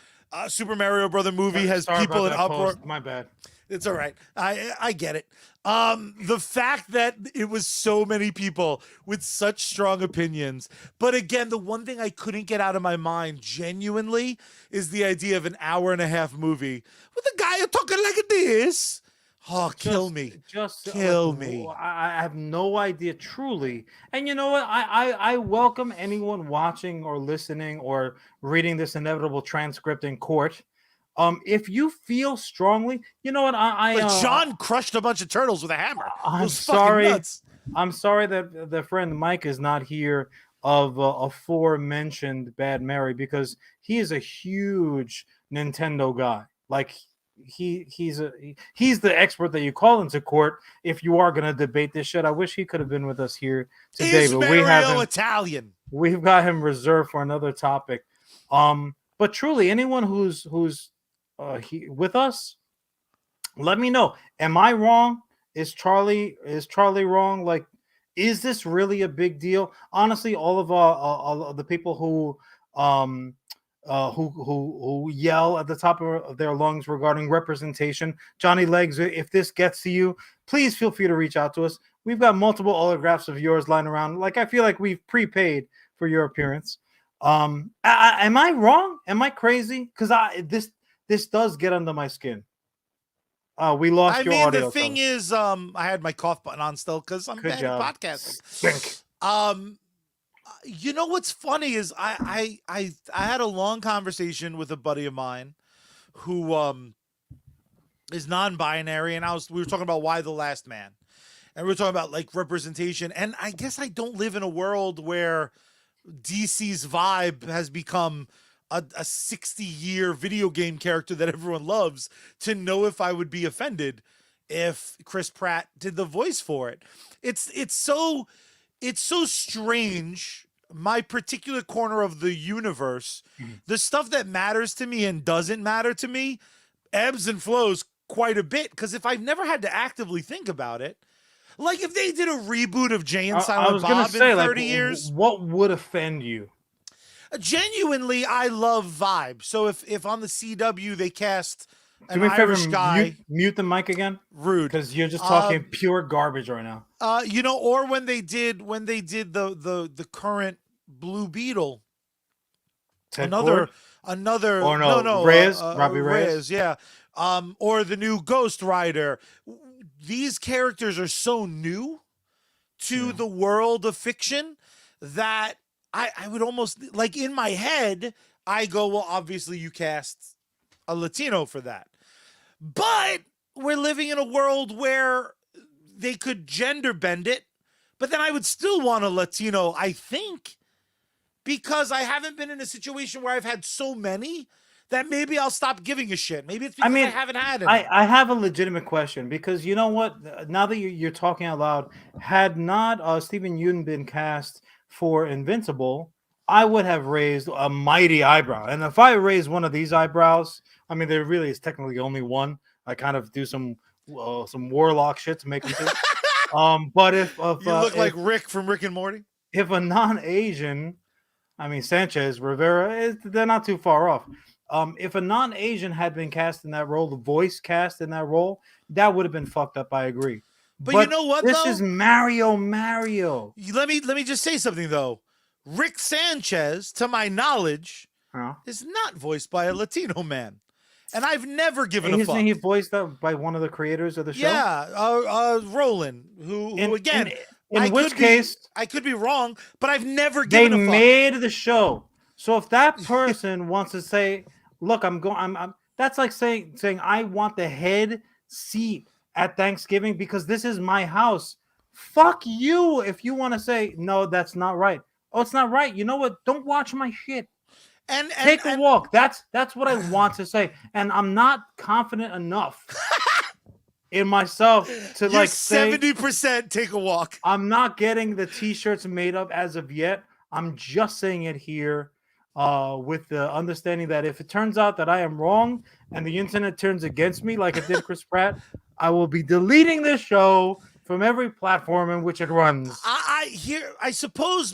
Super Mario Brother movie has people in uproar. My bad. It's all right. I get it. The fact that it was so many people with such strong opinions. But again, the one thing I couldn't get out of my mind genuinely is the idea of an hour-and-a-half movie with a guy talking like this. Oh, kill me. Kill me. I have no idea, truly. And you know what? I welcome anyone watching or listening or reading this inevitable transcript in court. If you feel strongly, you know what? John crushed a bunch of turtles with a hammer. I'm sorry. I'm sorry that the friend Mike is not here of aforementioned Bad Mary, because he is a huge Nintendo guy. Like he's the expert that you call into court if you are going to debate this shit. I wish he could have been with us here today, but we have him, Italian. We've got him reserved for another topic. But truly, anyone who's with us, let me know. Am I wrong? Is Charlie wrong? Like, is this really a big deal? Honestly, all of the people who yell at the top of their lungs regarding representation, Johnny Legs, if this gets to you, please feel free to reach out to us. We've got multiple autographs of yours lying around. Like, I feel like we've prepaid for your appearance. Am I wrong? Am I crazy? Because this does get under my skin. We lost I your mean, the audio. thing So is, I had my cough button on still because I'm good bad at job. podcasting. Stink. You know what's funny is I had a long conversation with a buddy of mine who is non-binary, and we were talking about why the last man, and we were talking about like representation, and I guess I don't live in a world where DC's vibe has become a 60-year video game character that everyone loves to know if I would be offended if Chris Pratt did the voice for it. It's so strange. My particular corner of the universe, Mhm. the stuff that matters to me and doesn't matter to me ebbs and flows quite a bit, because if I've never had to actively think about it, like if they did a reboot of Jay and I Silent was gonna Bob in say, like, 30 years, what would offend you? genuinely I love vibe. So if on the CW they cast Do an me a favor, Irish guy, mute the mic again, rude. because you're just talking pure garbage right now. Or when they did the current Blue Beetle, Ted another Cord? another Or no no, no Reyes, Robbie Reyes, Reyes. yeah. Or the new Ghost Rider. These characters are so new to Yeah. the world of fiction that I would almost, like, in my head, I go, well, obviously you cast a Latino for that. But we're living in a world where they could gender bend it, but then I would still want a Latino, I think, because I haven't been in a situation where I've had so many that maybe I'll stop giving a shit. Maybe it's because I haven't had any. I have a legitimate question, because you know what? Now that you're talking out loud, had not Stephen Yeun been cast for Invincible, I would have raised a mighty eyebrow. And if I raise one of these eyebrows, I mean, there really is technically only one. I kind of do some warlock shit to make them two. But You look like Rick from Rick and Morty. if a non-Asian, I mean Sanchez, Rivera, they're not too far off. If a non-Asian had been cast in that role, the voice cast in that role, that would have been fucked up. I agree. But you know what, this though? is Mario. Let me just say something, though. Rick Sanchez, to my knowledge, Huh? is not voiced by a Latino man, and I've never given a fuck. Isn't he voiced up by one of the creators of the show? Yeah, Roland, who again, in which case I could be wrong, but I've never given a fuck. They made the show. So if that person wants to say, "Look, I'm that's like saying I want the head seat at Thanksgiving because this is my house. Fuck you if you want to say no, that's not right. Oh, it's not right. You know what? Don't watch my shit. And Take a walk. That's what I want to say, and I'm not confident enough in myself to you're like say 70% take a walk. I'm not getting the t-shirts made up as of yet. I'm just saying it here with the understanding that if it turns out that I am wrong and the internet turns against me like it did Chris Pratt, I will be deleting this show from every platform in which it runs. I suppose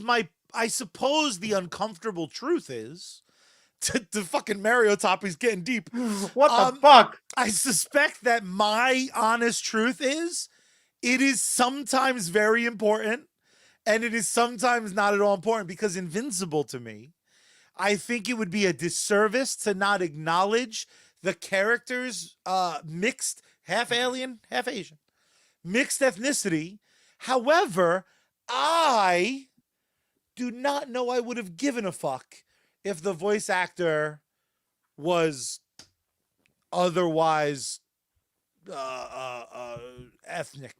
the uncomfortable truth is to fucking Mario Topping's getting deep. What the fuck? I suspect that my honest truth is it is sometimes very important and it is sometimes not at all important, because Invincible, to me, I think it would be a disservice to not acknowledge the characters' mixed, half alien, half Asian, mixed ethnicity. However, I do not know I would have given a fuck if the voice actor was otherwise ethnic.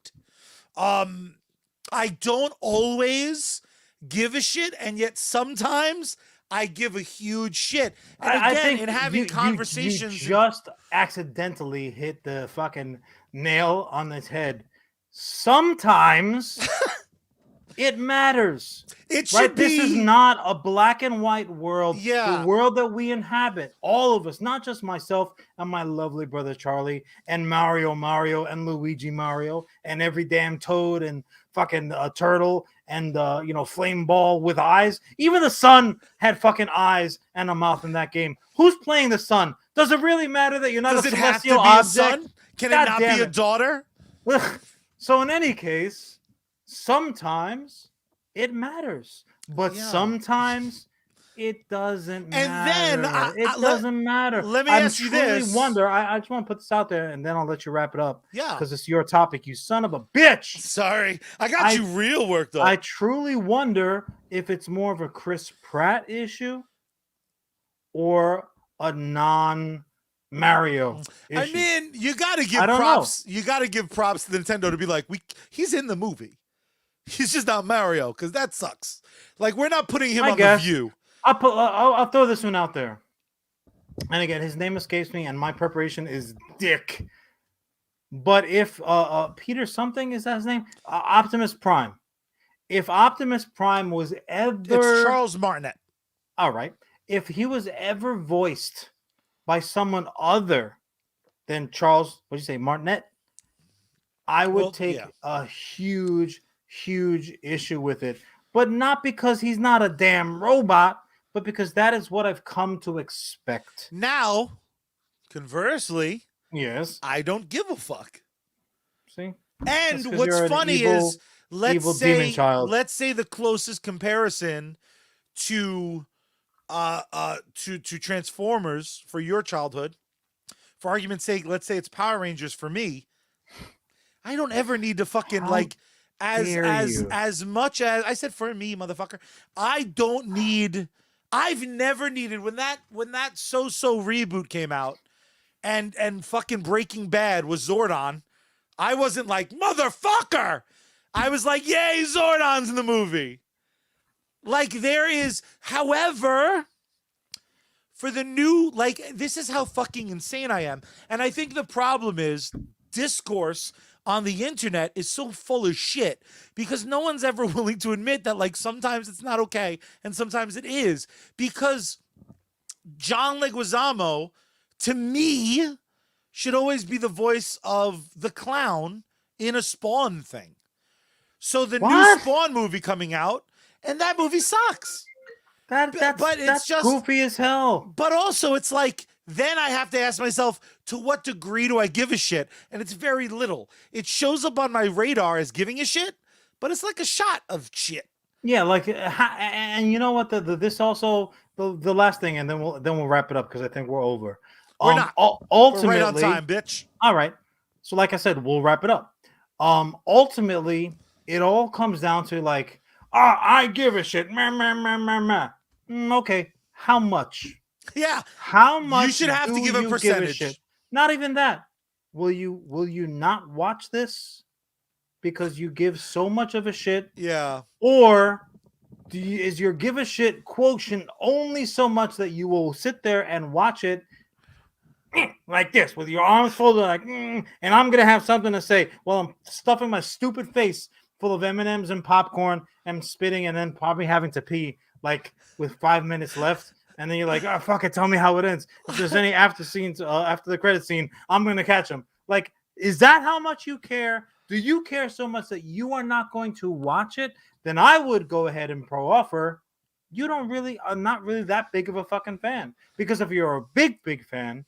I don't always give a shit, and yet sometimes I give a huge shit. And again, I think in having conversations, you just accidentally hit the fucking nail on its head. Sometimes it matters. it should be. This is not a black and white world. Yeah. The world that we inhabit, all of us, not just myself and my lovely brother Charlie and Mario and Luigi Mario and every damn toad and fucking turtle and flame ball with eyes. Even the sun had fucking eyes and a mouth in that game. Who's playing the sun? Does it really matter that you're not Does a it have to be celestial a object? son? Can God it not damn be a it. daughter? So in any case, sometimes it matters, but Yeah. sometimes It doesn't And then matter. It doesn't matter. let me I'm ask you truly this. wonder. I just want to put this out there, and then I'll let you wrap it up. Yeah. Because it's your topic, you son of a bitch. Sorry, I got you real worked up. I truly wonder if it's more of a Chris Pratt issue or a non-Mario issue. I mean, you got to give I don't props. You got to give props to Nintendo to be like, he's in the movie. He's just not Mario, because that sucks. Like, we're not putting him on The View. I'll throw this one out there. And again, his name escapes me, and my preparation is Dick. But if Peter something, is that his name? Optimus Prime. If Optimus Prime was ever... It's Charles Martinet. All right. If he was ever voiced by someone other than Charles, what'd you say, Martinet? I would take a huge issue with it. But not because he's not a damn robot, but because that is what I've come to expect. Now, conversely, yes, I don't give a fuck. See? And what's funny is, let's say the closest comparison to Transformers for your childhood, for argument's sake, let's say it's Power Rangers for me. I don't ever need to fucking as much as I said for me, motherfucker. I've never needed when that so reboot came out and fucking Breaking Bad was Zordon. I wasn't like, motherfucker. I was like, yay, Zordon's in the movie. Like, there is, however, for the new, like, this is how fucking insane I am. And I think the problem is discourse on the internet is so full of shit because no one's ever willing to admit that, like, sometimes it's not okay and sometimes it is. Because John Leguizamo, to me, should always be the voice of the clown in a Spawn thing. So the new Spawn movie coming out, and that movie sucks. That's just goofy as hell. But also, it's like, then I have to ask myself, to what degree do I give a shit? And it's very little. It shows up on my radar as giving a shit, but it's like a shot of shit. Yeah, like, and you know what? This also the last thing, and then we'll wrap it up because I think we're over. We're not. Ultimately, we're right on time, bitch. All right. So, like I said, we'll wrap it up. Ultimately, it all comes down to like, I give a shit. Okay, how much? Yeah. How much? You should have to give a percentage. Not even that. Will you not watch this because you give so much of a shit? Yeah. Or is your give a shit quotient only so much that you will sit there and watch it like this with your arms folded, like, and I'm gonna have something to say while I'm stuffing my stupid face full of M&Ms and popcorn and spitting, and then probably having to pee like with 5 minutes left. And then you're like, oh, fuck it, tell me how it ends. If there's any after scenes, after the credit scene, I'm going to catch them. Like, is that how much you care? Do you care so much that you are not going to watch it? Then I would go ahead and offer. You are not really that big of a fucking fan. Because if you're a big fan,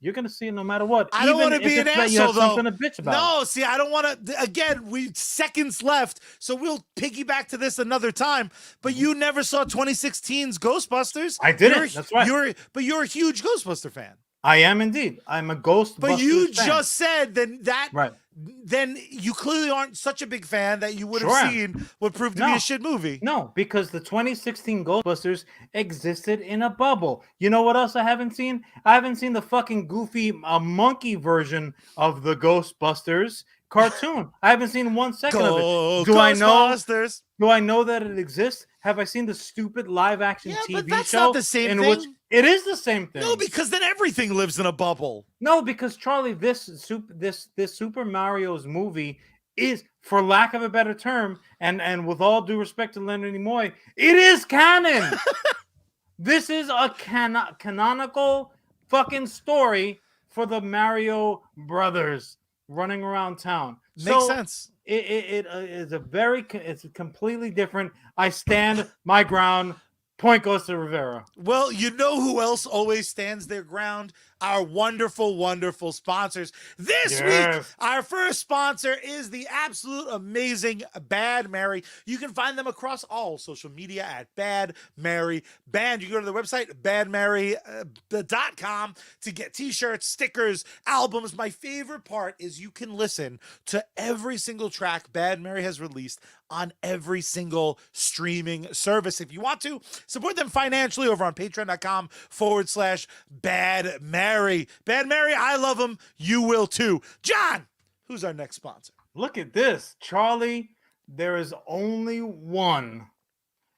you're going to see it no matter what. I don't want to be an asshole, you have though. Something to bitch about. No, see, I don't want to. Again, we seconds left, so we'll piggyback to this another time. But you never saw 2016's Ghostbusters. I didn't. That's right. You're a huge Ghostbuster fan. I am indeed. I'm a Ghostbusters But you fan. just said that right. Then you clearly aren't such a big fan that you would have seen what proved to be a shit movie. No, because the 2016 Ghostbusters existed in a bubble. You know what else I haven't seen? I haven't seen the fucking goofy monkey version of the Ghostbusters cartoon. I haven't seen 1 second of it. Do I know that it exists? Have I seen the stupid live action TV but that's show? Not the same thing. Which it is the same thing. No, because then everything lives in a bubble. No, because Charlie, this Super Mario's movie is, for lack of a better term, and with all due respect to Leonard Nimoy, it is canon. This is a canonical fucking story for the Mario brothers running around town. Makes sense. It is it's completely different. I stand my ground. Point goes to Rivera. Well, you know who else always stands their ground? our wonderful, wonderful sponsors. This week, Yes. our first sponsor is the absolute amazing Bad Mary. You can find them across all social media at Bad Mary Band. You can go to the website, badmary.com, to get t-shirts, stickers, albums. My favorite part is you can listen to every single track Bad Mary has released on every single streaming service. If you want to, support them financially over on patreon.com/Bad Mary. Bad Mary, I love them. You will too. John, who's our next sponsor? Look at this, Charlie. There is only one.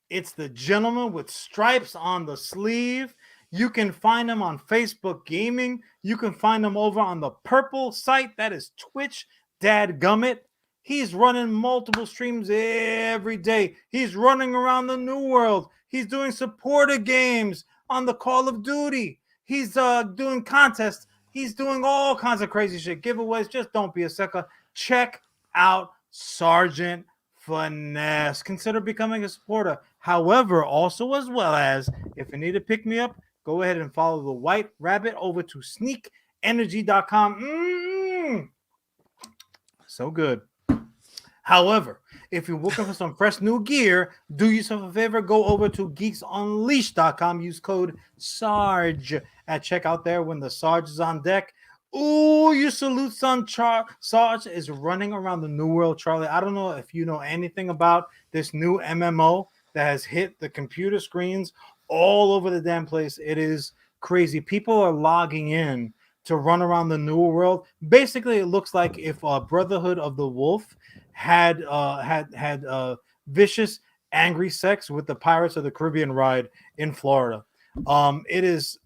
It's the gentleman with stripes on the sleeve. You can find him on Facebook Gaming. You can find him over on the purple site. That is Twitch. Dadgummit. He's running multiple streams every day. He's running around the New World. He's doing supporter games on the Call of Duty. He's doing contests. He's doing all kinds of crazy shit. Giveaways. Just don't be a sucker. Check out Sergeant Finesse. Consider becoming a supporter. However, also as well as, if you need to pick me up, go ahead and follow the White Rabbit over to sneakenergy.com. So good. However, if you're looking for some fresh new gear, do yourself a favor, go over to geeksunleashed.com. Use code SARGE at checkout there when the Sarge is on deck. Ooh, your salute, son. Sarge is running around the New World, Charlie. I don't know if you know anything about this new MMO that has hit the computer screens all over the damn place. It is crazy. People are logging in to run around the New World. Basically, it looks like if Brotherhood of the Wolf had vicious, angry sex with the Pirates of the Caribbean ride in Florida. It's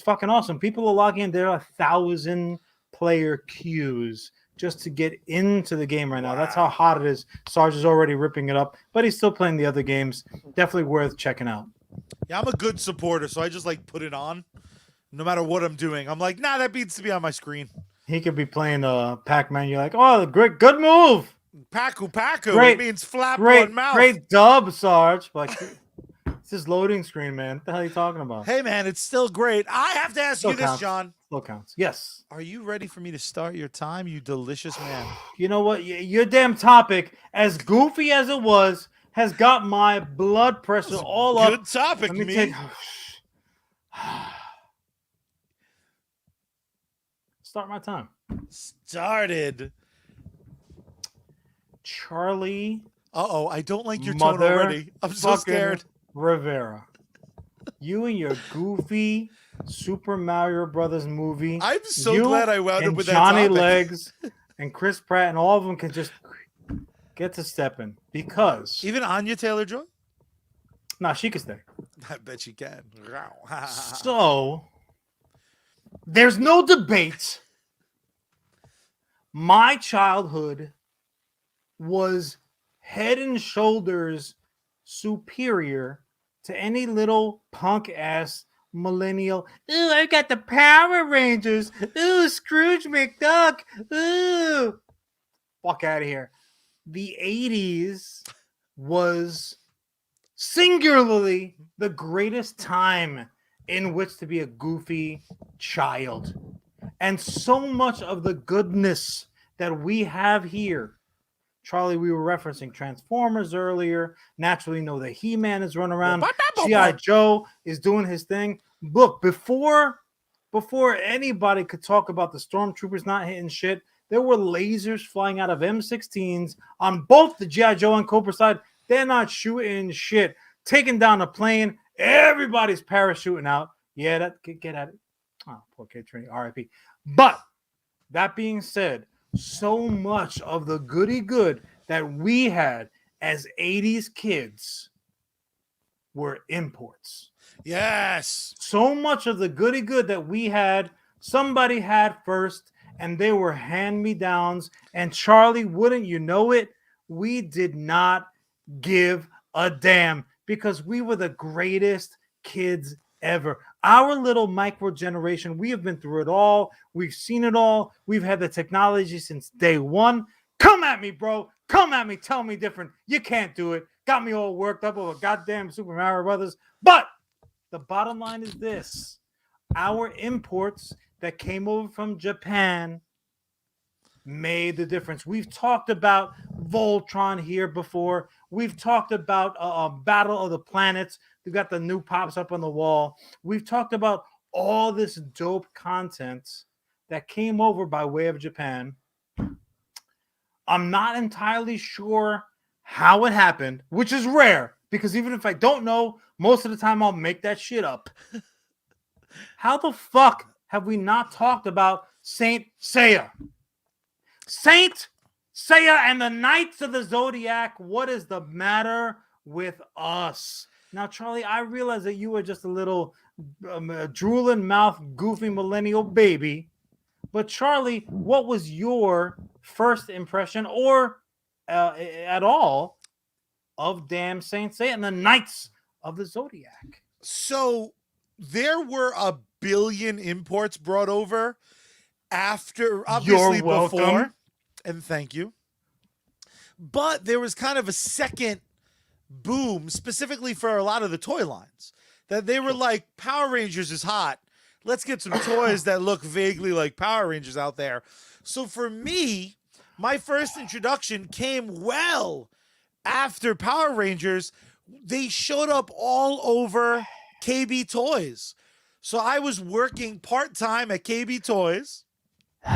fucking awesome. People are logging in. There are 1,000-player queues just to get into the game right now. That's how hot it is. Sarge is already ripping it up, but he's still playing the other games. Definitely worth checking out. Yeah, I'm a good supporter, so I just like put it on no matter what I'm doing. I'm like, nah, that needs to be on my screen. He could be playing Pac-Man. You're like, oh, great, good move. Paku. Great, It means flap great, on mouth. great dub, Sarge. Like, it's his loading screen, man. What the hell are you talking about? Hey, man, it's still great. I have to ask Still you this, counts. John. Still counts. Yes. Are you ready for me to start your time, you delicious man? You know what? Your damn topic, as goofy as it was, has got my blood pressure all up. Good topic, Let me me. take. Start my time. Started. Charlie. Uh-oh, I don't like your tone already. I'm so scared. Rivera. You and your goofy Super Mario Brothers movie. I'm so glad I wound up with that Johnny topic. Legs and Chris Pratt and all of them can just get to stepping because Even Anya Taylor-Joy? nah, she can stay. I bet she can. So there's no debate. My childhood was head and shoulders superior to any little punk ass millennial. Ooh, I got the Power Rangers. Ooh, Scrooge McDuck. Ooh, fuck out of here. The 80s was singularly the greatest time in which to be a goofy child. And so much of the goodness that we have here, Charlie, we were referencing Transformers earlier. Naturally, know that He-Man is running around. G.I. Joe is doing his thing. Look, before anybody could talk about the stormtroopers not hitting shit, there were lasers flying out of M16s on both the G.I. Joe and Cobra side. They're not shooting shit. Taking down a plane. Everybody's parachuting out. Yeah, that get at it. Oh, poor kid Trini, RIP. But that being said, so much of the goody good that we had as 80s kids were imports. Yes. So much of the goody good that we had, somebody had first, and they were hand-me-downs. And Charlie, wouldn't you know it, we did not give a damn because we were the greatest kids ever. Our little micro generation, we have been through it all. We've seen it all. We've had the technology since day one. Come at me, bro. Come at me. Tell me different. You can't do it. Got me all worked up over goddamn Super Mario Brothers. But the bottom line is this. our imports that came over from Japan made the difference. We've talked about Voltron here before. We've talked about Battle of the Planets. We've got the new pops up on the wall. We've talked about all this dope content that came over by way of Japan. I'm not entirely sure how it happened, which is rare because even if I don't know, most of the time I'll make that shit up. How the fuck have we not talked about Saint Seiya? Saint Seiya and the Knights of the Zodiac. What is the matter with us? Now, Charlie, I realize that you were just a little drooling mouth, goofy millennial baby. But Charlie, what was your first impression, or at all, of damn Saint Seiya and the Knights of the Zodiac? So there were a billion imports brought over after, obviously, You're welcome. before, and thank you. But there was kind of a second boom, specifically for a lot of the toy lines, that they were like, Power Rangers is hot. Let's get some toys that look vaguely like Power Rangers out there. So for me, my first introduction came well after Power Rangers. They showed up all over KB Toys. So I was working part-time at KB Toys. Go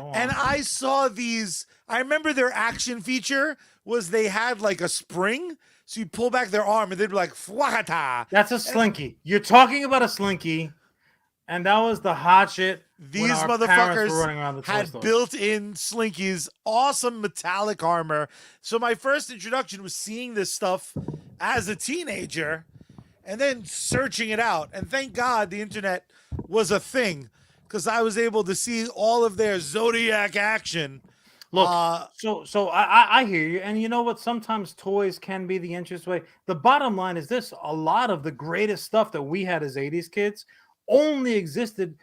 on. And I saw these. I remember their action feature was they had like a spring. So you pull back their arm and they'd be like, Fwahata. That's a slinky. You're talking about a slinky, and that was the hot shit. These motherfuckers had store. built-in slinkies, awesome metallic armor. So my first introduction was seeing this stuff as a teenager and then searching it out. And thank God the internet was a thing, because I was able to see all of their Zodiac action. Look, so I hear you, and you know what? Sometimes toys can be the entrance way. The bottom line is this: a lot of the greatest stuff that we had as '80s kids only existed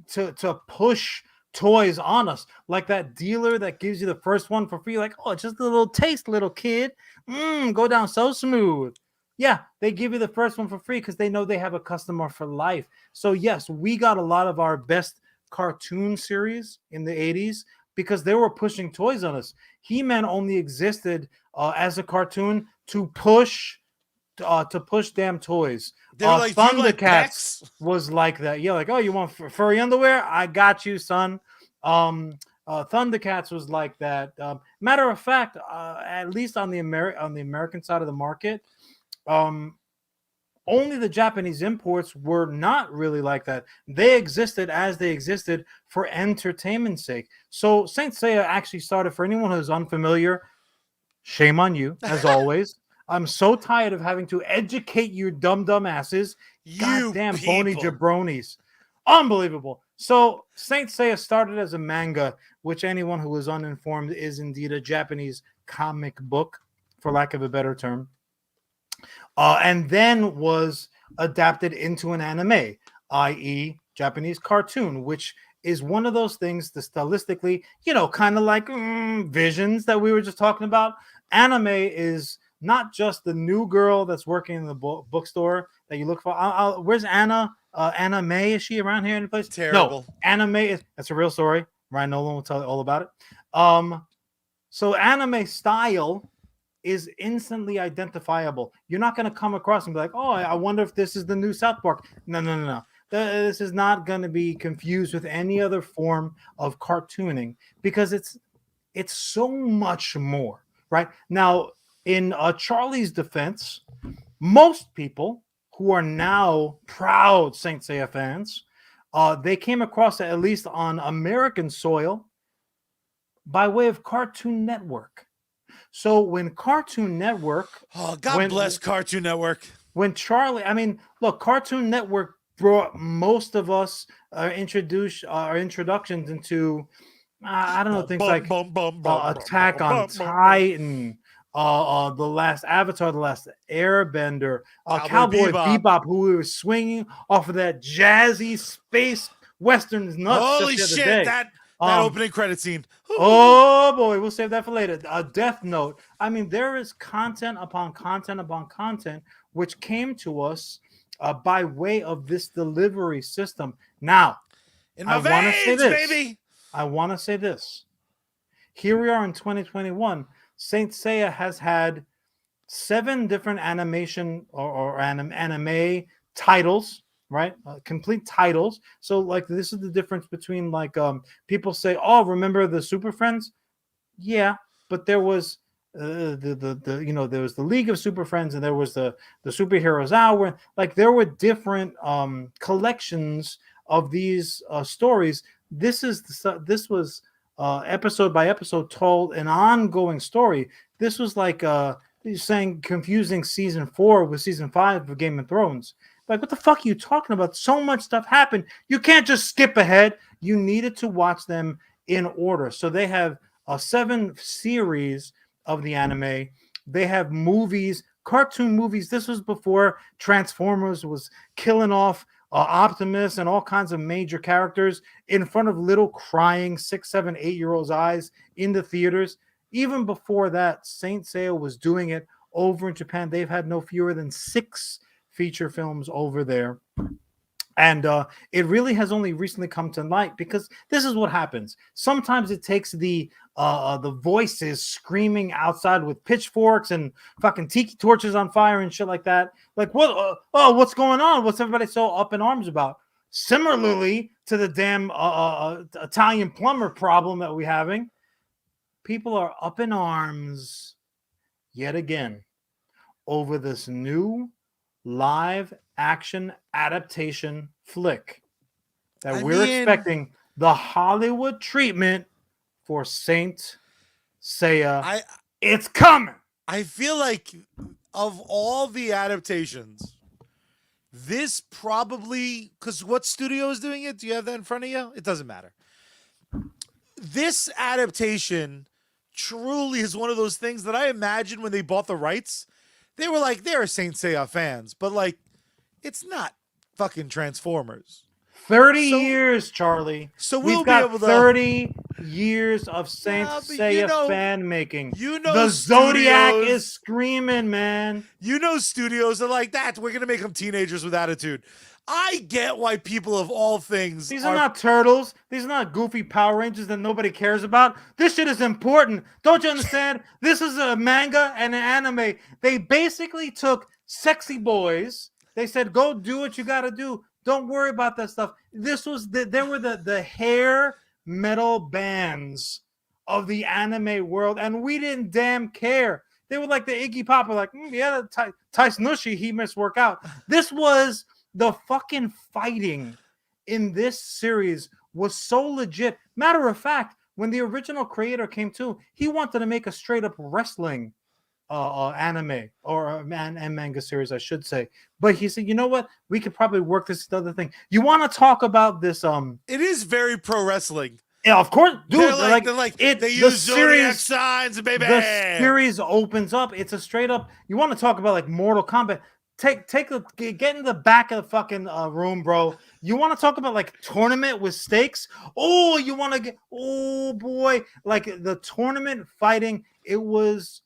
to push toys on us, like that dealer that gives you the first one for free. Like, oh, just a little taste, little kid. Go down so smooth. Yeah, they give you the first one for free because they know they have a customer for life. So yes, we got a lot of our best cartoon series in the '80s. Because they were pushing toys on us. He-Man only existed as a cartoon to push damn toys. Like, Thundercats was like that. Yeah, like, oh, you want furry underwear? I got you, son. Thundercats was like that. Matter of fact, at least on the American side of the market, only the Japanese imports were not really like that. They existed as they existed for entertainment's sake. So Saint Seiya actually started, for anyone who's unfamiliar, shame on you, as always. I'm so tired of having to educate your dumb asses. Goddamn bony jabronis. Unbelievable. So Saint Seiya started as a manga, which anyone who is uninformed is indeed a Japanese comic book, for lack of a better term. And then was adapted into an anime, i.e. Japanese cartoon, which is one of those things that stylistically, kind of like Visions that we were just talking about. Anime is not just the new girl that's working in the bookstore that you look for. Where's Anna? Anna May, is she around here in any place? Terrible. No, Anime that's a real story. Ryan Nolan will tell you all about it. So anime style is instantly identifiable. You're not going to come across and be like, oh, I wonder if this is the new South Park. No. This is not going to be confused with any other form of cartooning, because it's so much more, right? Now, in Charlie's defense, most people who are now proud Saint Seiya fans, they came across it, at least on American soil, by way of Cartoon Network. So when Cartoon Network... Oh, God bless Cartoon Network. When Charlie... I mean, look, Cartoon Network brought most of us our introductions into, I don't know, things like Attack on Titan, the last Avatar, the last Airbender, Cowboy Bebop, who was swinging off of that jazzy space Western nuts. Holy shit, That opening credit scene. Oh boy, we'll save that for later. A Death Note. I mean, there is content upon content upon content which came to us by way of this delivery system. Now, In my want to say veins, this. baby. I want to say this. Here we are in 2021. Saint Seiya has had 7 different animation or anime titles, right? Complete titles. So like this is the difference between like people say, "Oh, remember the Super Friends?" Yeah, but there was the you know, there was the League of Super Friends and there was the Superheroes Hour. Like there were different collections of these stories. This was episode by episode told an ongoing story. This was like you're saying confusing season 4 with season 5 of Game of Thrones. Like, what the fuck are you talking about? So much stuff happened. You can't just skip ahead. You needed to watch them in order. So they have 7 series of the anime. They have movies, cartoon movies. This was before Transformers was killing off Optimus and all kinds of major characters in front of little crying 6, 7, 8-year-olds' eyes in the theaters. Even before that, Saint Seiya was doing it over in Japan. They've had no fewer than 6 feature films over there. And it really has only recently come to light because this is what happens. Sometimes it takes the voices screaming outside with pitchforks and fucking tiki torches on fire and shit like that. Like, what? What's going on? What's everybody so up in arms about? Similarly to the damn Italian plumber problem that we're having, people are up in arms yet again over this new live action adaptation flick that we're expecting the Hollywood treatment for Saint Seiya. It's coming. I feel like of all the adaptations, this probably, because what studio is doing it? Do you have that in front of you? It doesn't matter. This adaptation truly is one of those things that I imagine when they bought the rights, they were like, they're Saint Seiya fans, but like, it's not fucking Transformers. 30 years, Charlie. So we've got be able to 30 years of Saint Seiya fan making. You know, the Zodiac is screaming, man. You know, studios are like that. We're gonna make them teenagers with attitude. I get why people of all things. These are not turtles. These are not goofy Power Rangers that nobody cares about. This shit is important. Don't you understand? This is a manga and an anime. They basically took sexy boys. They said, go do what you got to do. Don't worry about that stuff. This was there were the hair metal bands of the anime world, and we didn't damn care. They were like the Iggy Pop, like, yeah, Tyson Nushi, he must work out. This was the fucking fighting in this series was so legit. Matter of fact, when the original creator came to, he wanted to make a straight up wrestling anime or manga series, I should say. But he said, you know what? We could probably work this other thing. You want to talk about this? It is very pro wrestling. Yeah, of course, dude. They use zodiac signs, baby. The series opens up. It's a straight up. You want to talk about like Mortal Kombat? Get in the back of the fucking room, bro. You want to talk about like tournament with stakes? Oh, you want to get? Oh boy, like the tournament fighting. It was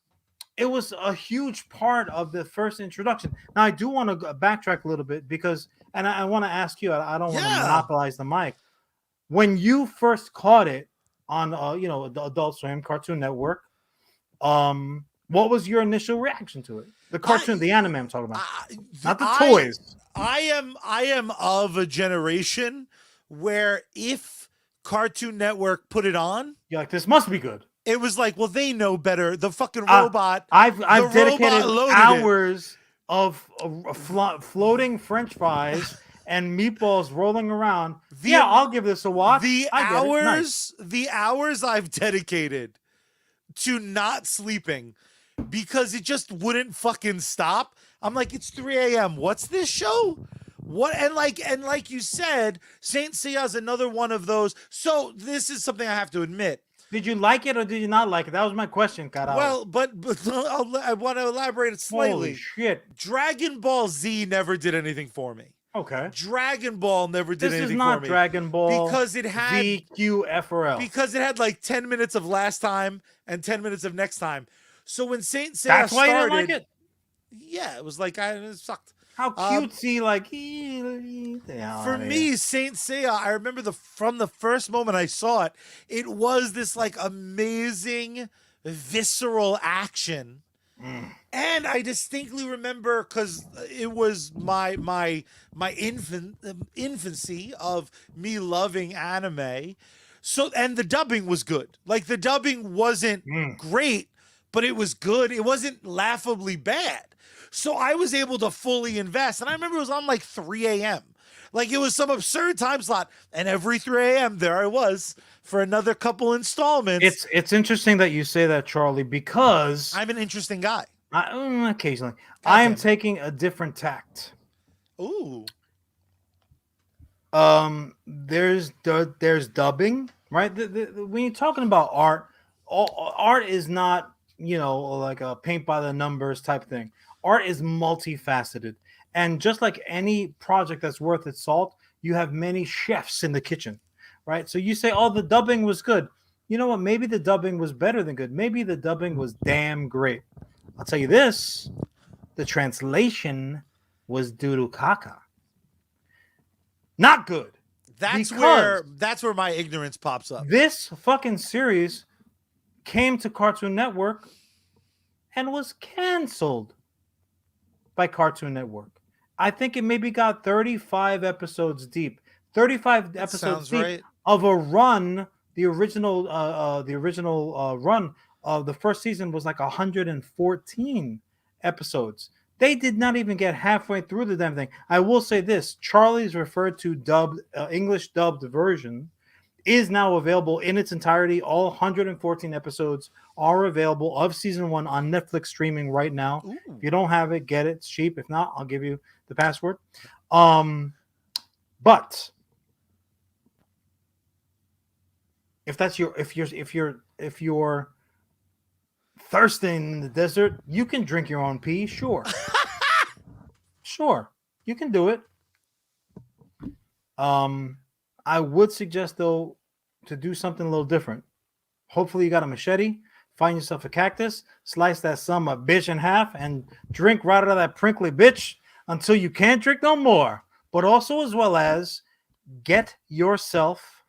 a huge part of the first introduction. Now I do want to backtrack a little bit because, and I want to ask you. I don't want to monopolize the mic. When you first caught it on, the Adult Swim, Cartoon Network, what was your initial reaction to it? The cartoon, the anime I'm talking about, not the toys. I am of a generation where if Cartoon Network put it on, you're like, this must be good. It was like, well, they know better. The fucking robot. I've dedicated hours of floating French fries and meatballs rolling around. I'll give this a watch. The hours I've dedicated to not sleeping because it just wouldn't fucking stop. I'm like, it's 3 a.m. What's this show? What? And like you said, Saint Seiya is another one of those. So this is something I have to admit. Did you like it or did you not like it? That was my question, Carol. Well, but I want to elaborate it slightly. Holy shit. Dragon Ball Z never did anything for me. Okay. Dragon Ball never did This is anything for not me Dragon Ball because it had VQFRL. like 10 minutes of last time and 10 minutes of next time. So when Saint Seiya That's why you didn't like started, it? yeah, it was like it sucked. How Um, cutesy, like, for me, Saint Seiya, I remember from the first moment I saw it, it was this like amazing, visceral action. And I distinctly remember because it was my infancy of me loving anime. So and the dubbing was good. Like the dubbing wasn't great, but it was good. It wasn't laughably bad. So I was able to fully invest. And I remember it was on like 3 a.m. Like it was some absurd time slot. And every 3 a.m. there I was for another couple installments. It's interesting that you say that, Charlie, because I'm an interesting guy. occasionally I am Goddamn it. taking a different tact. Ooh. There's dubbing, right? When you're talking about art, art is not, like a paint by the numbers type thing. Art is multifaceted, and just like any project that's worth its salt, you have many chefs in the kitchen, right? So you say, "Oh, the dubbing was good." You know what? Maybe the dubbing was better than good. Maybe the dubbing was damn great. I'll tell you this: the translation was due to caca. Not good. That's Because where my ignorance pops up. this fucking series came to Cartoon Network and was canceled by Cartoon Network. I think it maybe got 35 episodes deep. 35 That episodes sounds deep right. of a run. The original run of the first season was like 114 episodes. They did not even get halfway through the damn thing. I will say this: Charlie's referred to dubbed English dubbed version is now available in its entirety. All 114 episodes are available of season 1 on Netflix streaming right now. Ooh. If you don't have it, get it. It's cheap. If not, I'll give you the password. But if that's if you're thirsting in the desert, you can drink your own pee. Sure. Sure. You can do it. I would suggest though to do something a little different. Hopefully you got a machete, find yourself a cactus, slice that son of a bitch in half, and drink right out of that prickly bitch until you can't drink no more. But also as well as get yourself.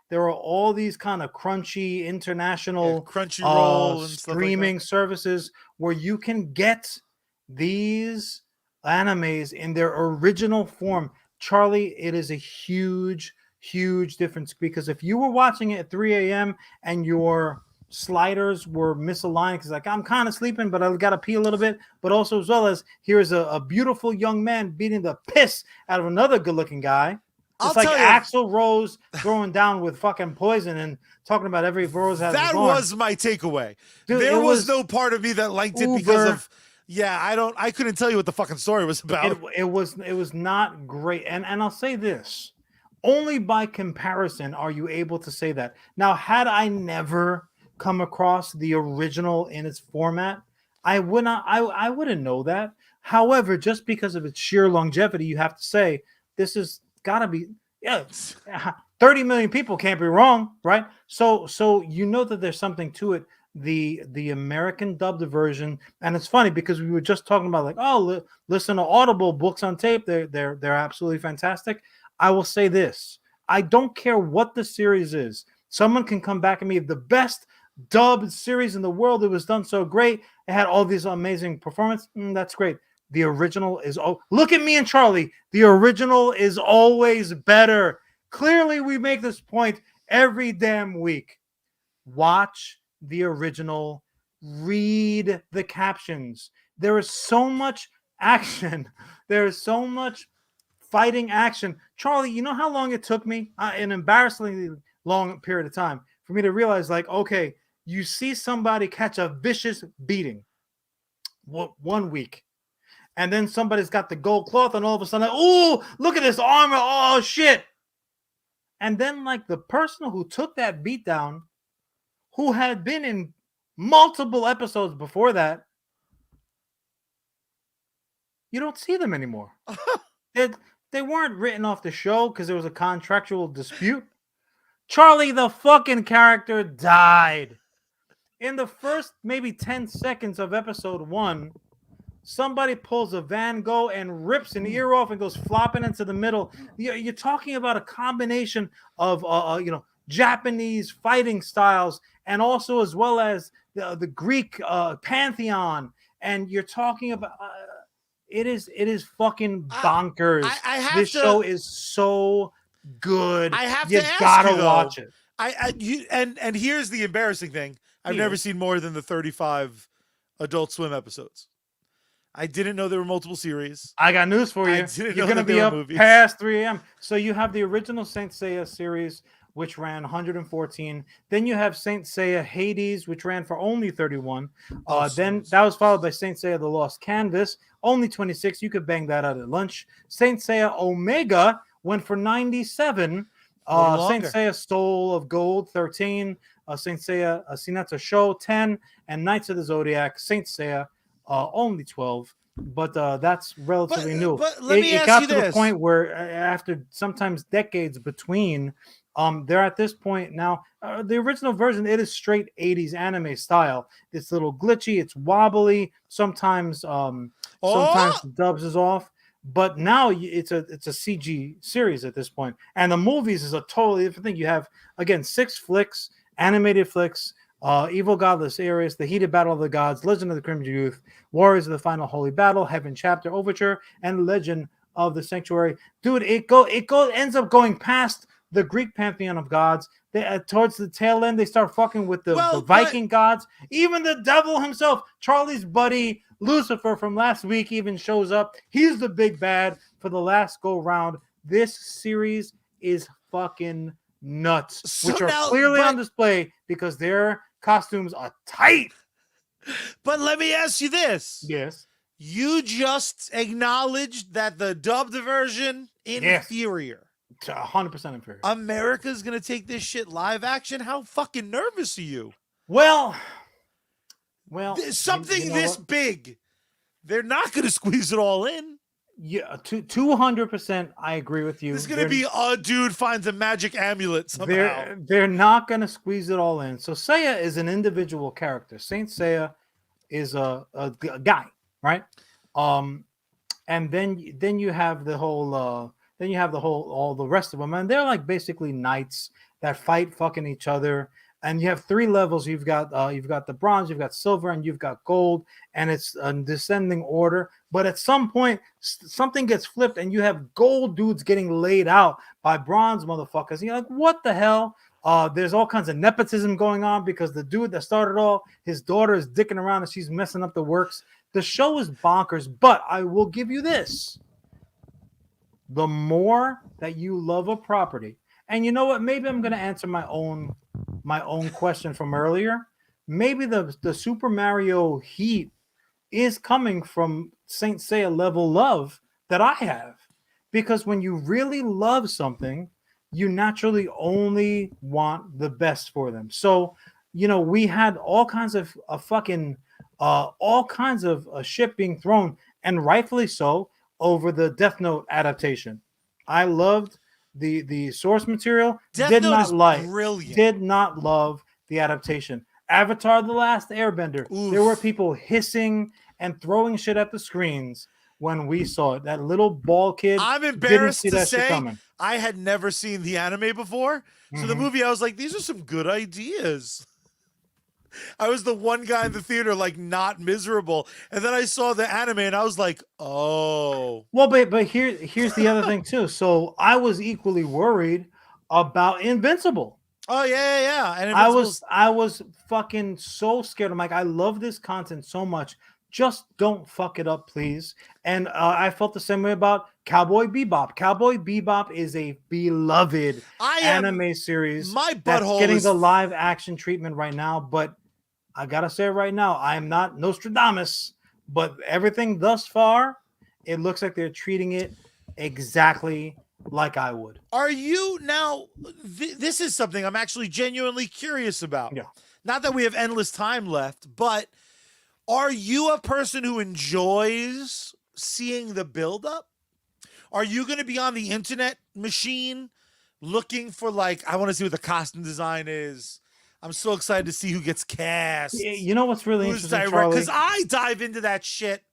There are all these kind of crunchy international Crunchyroll and stuff like streaming that. services where you can get these animes in their original form. Charlie, it is a huge, huge difference because if you were watching it at 3 a.m. and your sliders were misaligned because like I'm kind of sleeping, but I gotta pee a little bit, but also as well as here's a beautiful young man beating the piss out of another good-looking guy. It's like Axl Rose throwing down with fucking poison and talking about every rose has that was my takeaway. Dude, there was no part of me that liked it because of I couldn't tell you what the fucking story was about. It was not great. And I'll say this. Only by comparison are you able to say that. Now, had I never come across the original in its format, I wouldn't know that. However, just because of its sheer longevity, you have to say this is gotta be 30 million people can't be wrong, right? So you know that there's something to it. The American dubbed version, and it's funny because we were just talking about like, listen to Audible books on tape. They're absolutely fantastic. I will say this: I don't care what the series is. Someone can come back at me, the best dubbed series in the world. It was done so great. It had all these amazing performances. That's great. The original is look at me and Charlie. The original is always better. Clearly, we make this point every damn week. Watch the original. Read the captions. There is so much action. There is so much fighting action. Charlie, you know how long it took me? An embarrassingly long period of time for me to realize, like, okay, you see somebody catch a vicious beating 1 week. And then somebody's got the gold cloth, and all of a sudden, oh, look at this armor. Oh, shit. And then, like, the person who took that beat down, who had been in multiple episodes before that, you don't see them anymore. They weren't written off the show because there was a contractual dispute. Charlie, the fucking character, died. In the first maybe 10 seconds of episode 1, somebody pulls a Van Gogh and rips an ear off and goes flopping into the middle. You're talking about a combination of Japanese fighting styles, and also as well as the Greek pantheon. And you're talking about it is fucking bonkers. This show is so good. I have you to ask gotta you, though, watch it. And here's the embarrassing thing. I've never seen more than the 35 Adult Swim episodes. I didn't know there were multiple series. I got news for you. You're going to be up past 3 a.m. So you have the original Saint Seiya series, which ran 114. Then you have Saint Seiya Hades, which ran for only 31. Then that was followed by Saint Seiya The Lost Canvas, only 26. You could bang that out at lunch. Saint Seiya Omega went for 97. Saint Seiya Soul of Gold, 13. Saint Seiya Sinatsu Show, 10. And Knights of the Zodiac, Saint Seiya, only 12. But that's relatively new. But let me ask you this. It got to the point where after sometimes decades between, they're at this point now. The original version, it is straight 80s anime style. It's a little glitchy. It's wobbly. Sometimes the dubs is off. But now it's a CG series at this point. And the movies is a totally different thing. You have, again, 6 flicks, animated flicks, Evil Godless Ares, The Heated Battle of the Gods, Legend of the Crimson Youth, Warriors of the Final Holy Battle, Heaven Chapter Overture, and Legend of the Sanctuary. Dude, it ends up going past the Greek pantheon of gods. Towards the tail end, they start fucking with the Viking gods. Even the devil himself, Charlie's buddy Lucifer from last week, even shows up. He's the big bad for the last go round. This series is fucking nuts, which are clearly on display because their costumes are tight. But let me ask you this. Yes. You just acknowledged that the dubbed version inferior. 100% inferior. America's going to take this shit live action? How fucking nervous are you? Well, something this big, they're not going to squeeze it all in. Yeah, 200%. I agree with you. This is going to be a dude finds a magic amulet somehow. They're not going to squeeze it all in. So Seiya is an individual character. Saint Seiya is a guy, right? And then you have the whole all the rest of them, and they're like basically knights that fight fucking each other. And you have 3 levels. You've got the bronze, you've got silver, and you've got gold, and it's a descending order. But at some point, something gets flipped, and you have gold dudes getting laid out by bronze motherfuckers. And you're like, what the hell? There's all kinds of nepotism going on because the dude that started all, his daughter is dicking around and she's messing up the works. The show is bonkers, but I will give you this. The more that you love a property, and you know what? Maybe I'm going to answer my own question from earlier. Maybe the Super Mario heat is coming from Saint Seiya level love that I have. Because when you really love something, you naturally only want the best for them. So, we had all kinds of shit being thrown, and rightfully so, over the Death Note adaptation. I loved the source material. Did not love the adaptation. Avatar: The Last Airbender. Oof. There were people hissing and throwing shit at the screens when we saw it. That little bald kid. I'm embarrassed to say I had never seen the anime before. So the movie, I was like, these are some good ideas. I was the one guy in the theater, like, not miserable. And then I saw the anime and I was like, oh. Well, but here's the other thing too. So I was equally worried about Invincible. Oh yeah. And I was fucking so scared. I'm like, I love this content so much. Just don't fuck it up, please. And I felt the same way about Cowboy Bebop. Cowboy Bebop is a beloved anime series. My butthole getting the live action treatment right now, but I gotta say it right now, I am not Nostradamus, but everything thus far, it looks like they're treating it exactly like I would. Are you now? This is something I'm actually genuinely curious about. Yeah. Not that we have endless time left, but are you a person who enjoys seeing the buildup? Are you going to be on the internet machine looking for like, I want to see what the costume design is. I'm so excited to see who gets cast. You know what's really Who's interesting, direct? Charlie? Because I dive into that shit.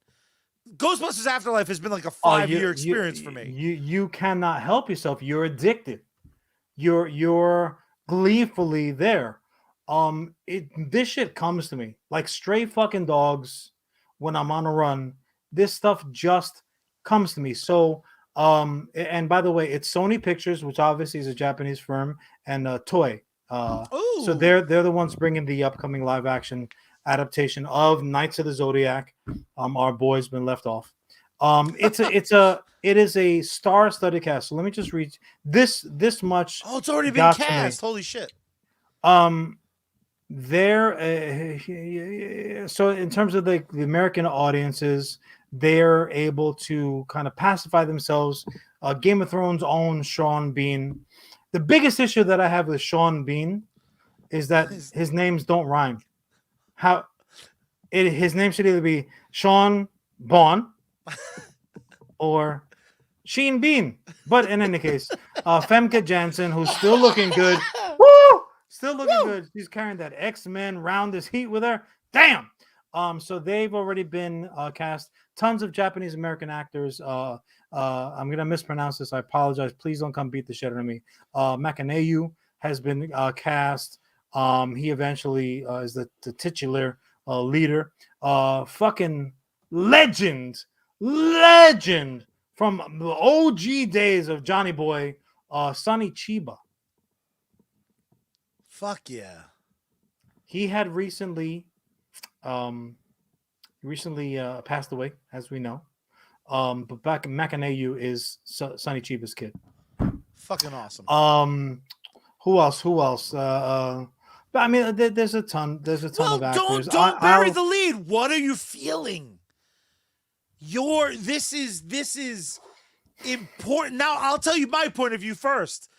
Ghostbusters Afterlife has been like a Oh, 5-year experience for me. You cannot help yourself. You're addicted. You're gleefully there. This shit comes to me like stray fucking dogs when I'm on a run. This stuff just comes to me. So and by the way, it's Sony Pictures, which obviously is a Japanese firm, and Toei. So Ooh. they're the ones bringing the upcoming live action adaptation of Knights of the Zodiac. Our boy's been left off. It is a star-studded cast. So let me just read this much. Oh, it's already been got to me. cast. Holy shit. So in terms of the American audiences, they're able to kind of pacify themselves. Game of Thrones own Sean Bean. The biggest issue that I have with Sean Bean is that his names don't rhyme. His name should either be Sean Bon or Sheen Bean. But in any case, Femke Janssen, who's still looking good. Woo! Still looking good. She's carrying that X-Men round this heat with her. Damn. So they've already been cast. Tons of Japanese American actors. I'm gonna mispronounce this. I apologize. Please don't come beat the shit out of me. Makaneyu has been cast. He eventually is the titular leader. Fucking legend from the OG days of Johnny Boy, Sonny Chiba. Fuck yeah. He had recently passed away, as we know. But back Makaneyu is Sonny Chiba's kid. Fucking awesome. Who else? But I mean, there's a ton of actors. Don't bury the lead. What are you feeling? This is important. Now I'll tell you my point of view first.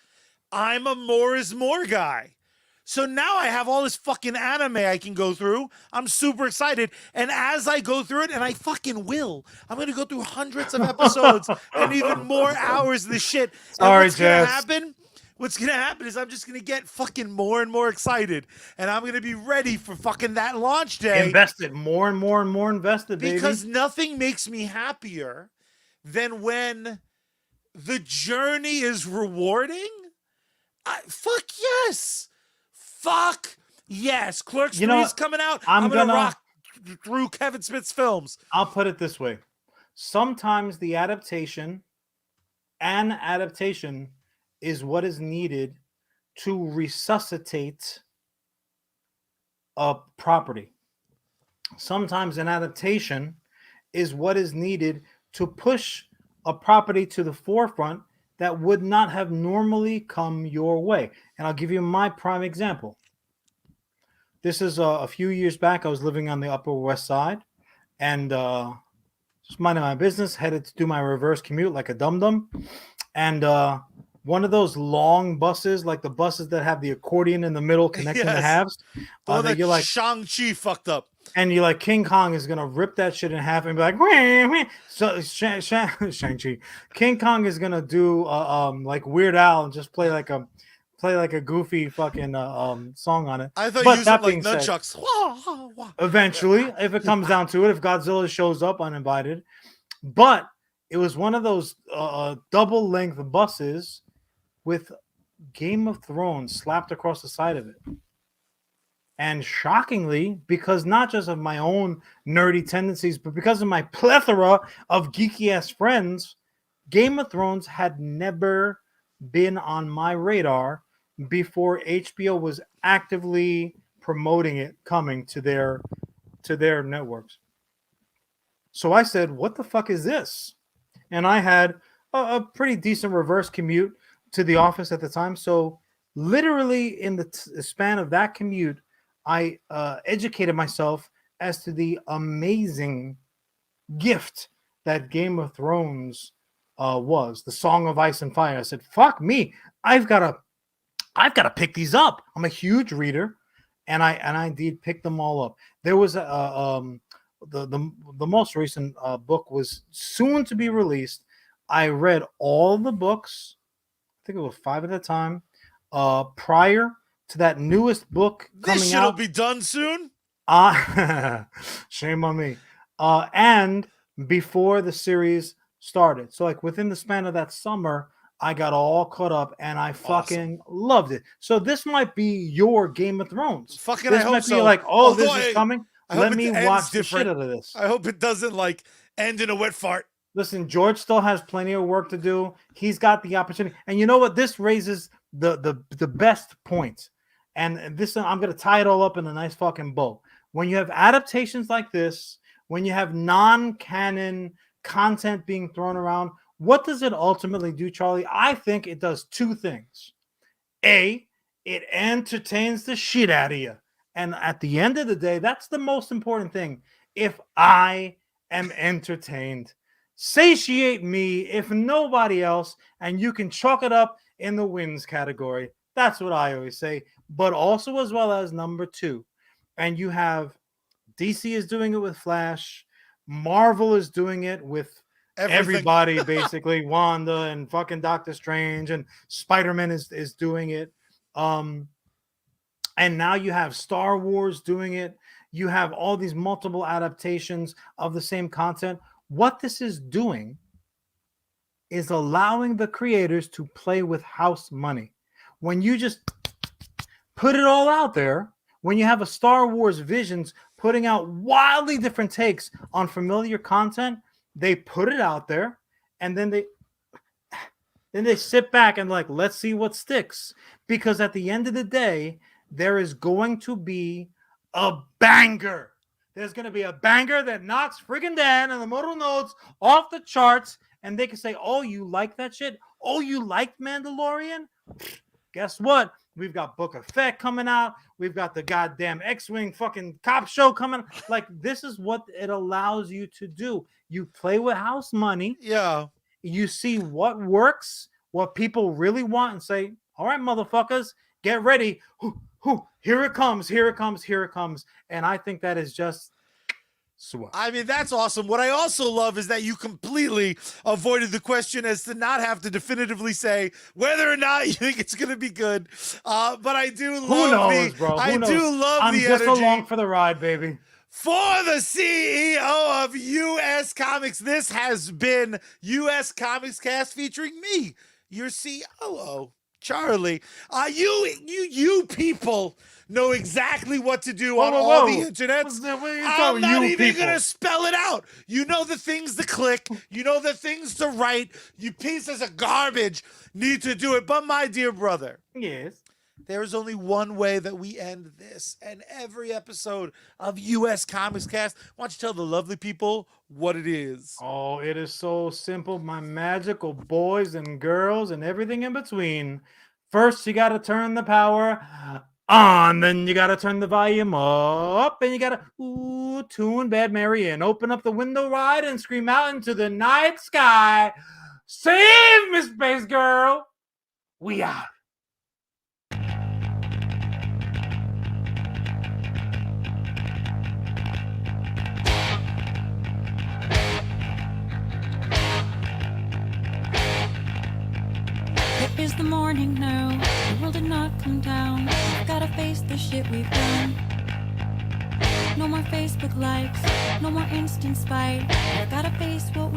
I'm a more is more guy. So now I have all this fucking anime I can go through. I'm super excited. And as I go through it, and I fucking will, I'm going to go through hundreds of episodes and even more hours of this shit. Sorry, what's going to happen is I'm just going to get fucking more and more excited. And I'm going to be ready for fucking that launch day. Invested, more and more and more invested, baby. Because nothing makes me happier than when the journey is rewarding. Fuck yes. Fuck yes. Clerks 3 is coming out. I'm gonna rock through Kevin Smith's films. I'll put it this way. Sometimes the adaptation is what is needed to resuscitate a property. Sometimes an adaptation is what is needed to push a property to the forefront that would not have normally come your way. And I'll give you my prime example. This is a few years back. I was living on the Upper West Side and just minding my business, headed to do my reverse commute like a dum-dum. And one of those long buses, like the buses that have the accordion in the middle connecting the halves. That you're like Shang-Chi fucked up. And you're like, King Kong is gonna rip that shit in half and be like, wah, wah. So Shang-Chi. King Kong is gonna do like Weird Al and just play like a goofy fucking song on it. I thought you used like nunchucks. Eventually, if it comes down to it, if Godzilla shows up uninvited. But it was one of those double length buses with Game of Thrones slapped across the side of it. And shockingly, because not just of my own nerdy tendencies, but because of my plethora of geeky-ass friends, Game of Thrones had never been on my radar before HBO was actively promoting it coming to their networks. So I said, what the fuck is this? And I had a pretty decent reverse commute to the office at the time. So literally in the span of that commute, I educated myself as to the amazing gift that Game of Thrones was, the Song of Ice and Fire. I said, fuck me, I've got to pick these up. I'm a huge reader, and I indeed picked them all up. There was the most recent book was soon to be released. I read all the books. I think it was 5 at the time. Prior to that newest book This coming shit'll out. be done soon. Shame on me. And before the series started. So like within the span of that summer, I got all caught up and I fucking loved it. So this might be your Game of Thrones. Fucking, This I hope might be so. like, oh, Although this is coming. I hope Let it me ends watch the shit different. out of this. I hope it doesn't like end in a wet fart. Listen, George still has plenty of work to do. He's got the opportunity. And you know what? This raises the best point. And this, I'm going to tie it all up in a nice fucking bow. When you have adaptations like this, when you have non-canon content being thrown around, what does it ultimately do, Charlie? I think it does two things. A, it entertains the shit out of you. And at the end of the day, that's the most important thing. If I am entertained, satiate me, if nobody else, and you can chalk it up in the wins category. That's what I always say. But also, as well as number two, and you have DC is doing it with Flash, Marvel is doing it with everybody, basically. Wanda and fucking Doctor Strange and Spider-Man is doing it. And now you have Star Wars doing it. You have all these multiple adaptations of the same content. What this is doing is allowing the creators to play with house money. When you just put it all out there, when you have a Star Wars Visions putting out wildly different takes on familiar content, they put it out there and then they sit back and like, let's see what sticks. Because at the end of the day, there is going to be a banger. There's going to be a banger that knocks friggin' Dan and the Modal Nodes off the charts. And they can say, oh, you like that shit? Oh, you liked Mandalorian? Guess what? We've got Book of Fett coming out. We've got the goddamn X-Wing fucking cop show coming. Like, this is what it allows you to do. You play with house money. Yeah. You see what works, what people really want, and say, all right, motherfuckers, get ready. Here it comes, here it comes, here it comes. And I think that is just swell. I mean, that's awesome. What I also love is that you completely avoided the question as to not have to definitively say whether or not you think it's going to be good. But I do love Who knows, bro? I do love I'm the just energy. along for the ride, baby. For the CEO of US Comics, this has been US Comics Cast featuring me, your COO, Charlie. You people know exactly what to do on all the internets. I'm not even going to spell it out. You know the things to click. You know the things to write. You pieces of garbage need to do it. But my dear brother. Yes. There is only one way that we end this and every episode of US Comics Cast. Why don't you tell the lovely people what it is? Oh, it is so simple, my magical boys and girls and everything in between. First, you got to turn the power on, then you got to turn the volume up, and you got to tune Bad Mary in. Open up the window wide and scream out into the night sky. Save me, Space Girl. We out. It is the morning now, the world did not come down. We've gotta face the shit we've done. No more Facebook likes, no more instant spite. We've gotta face what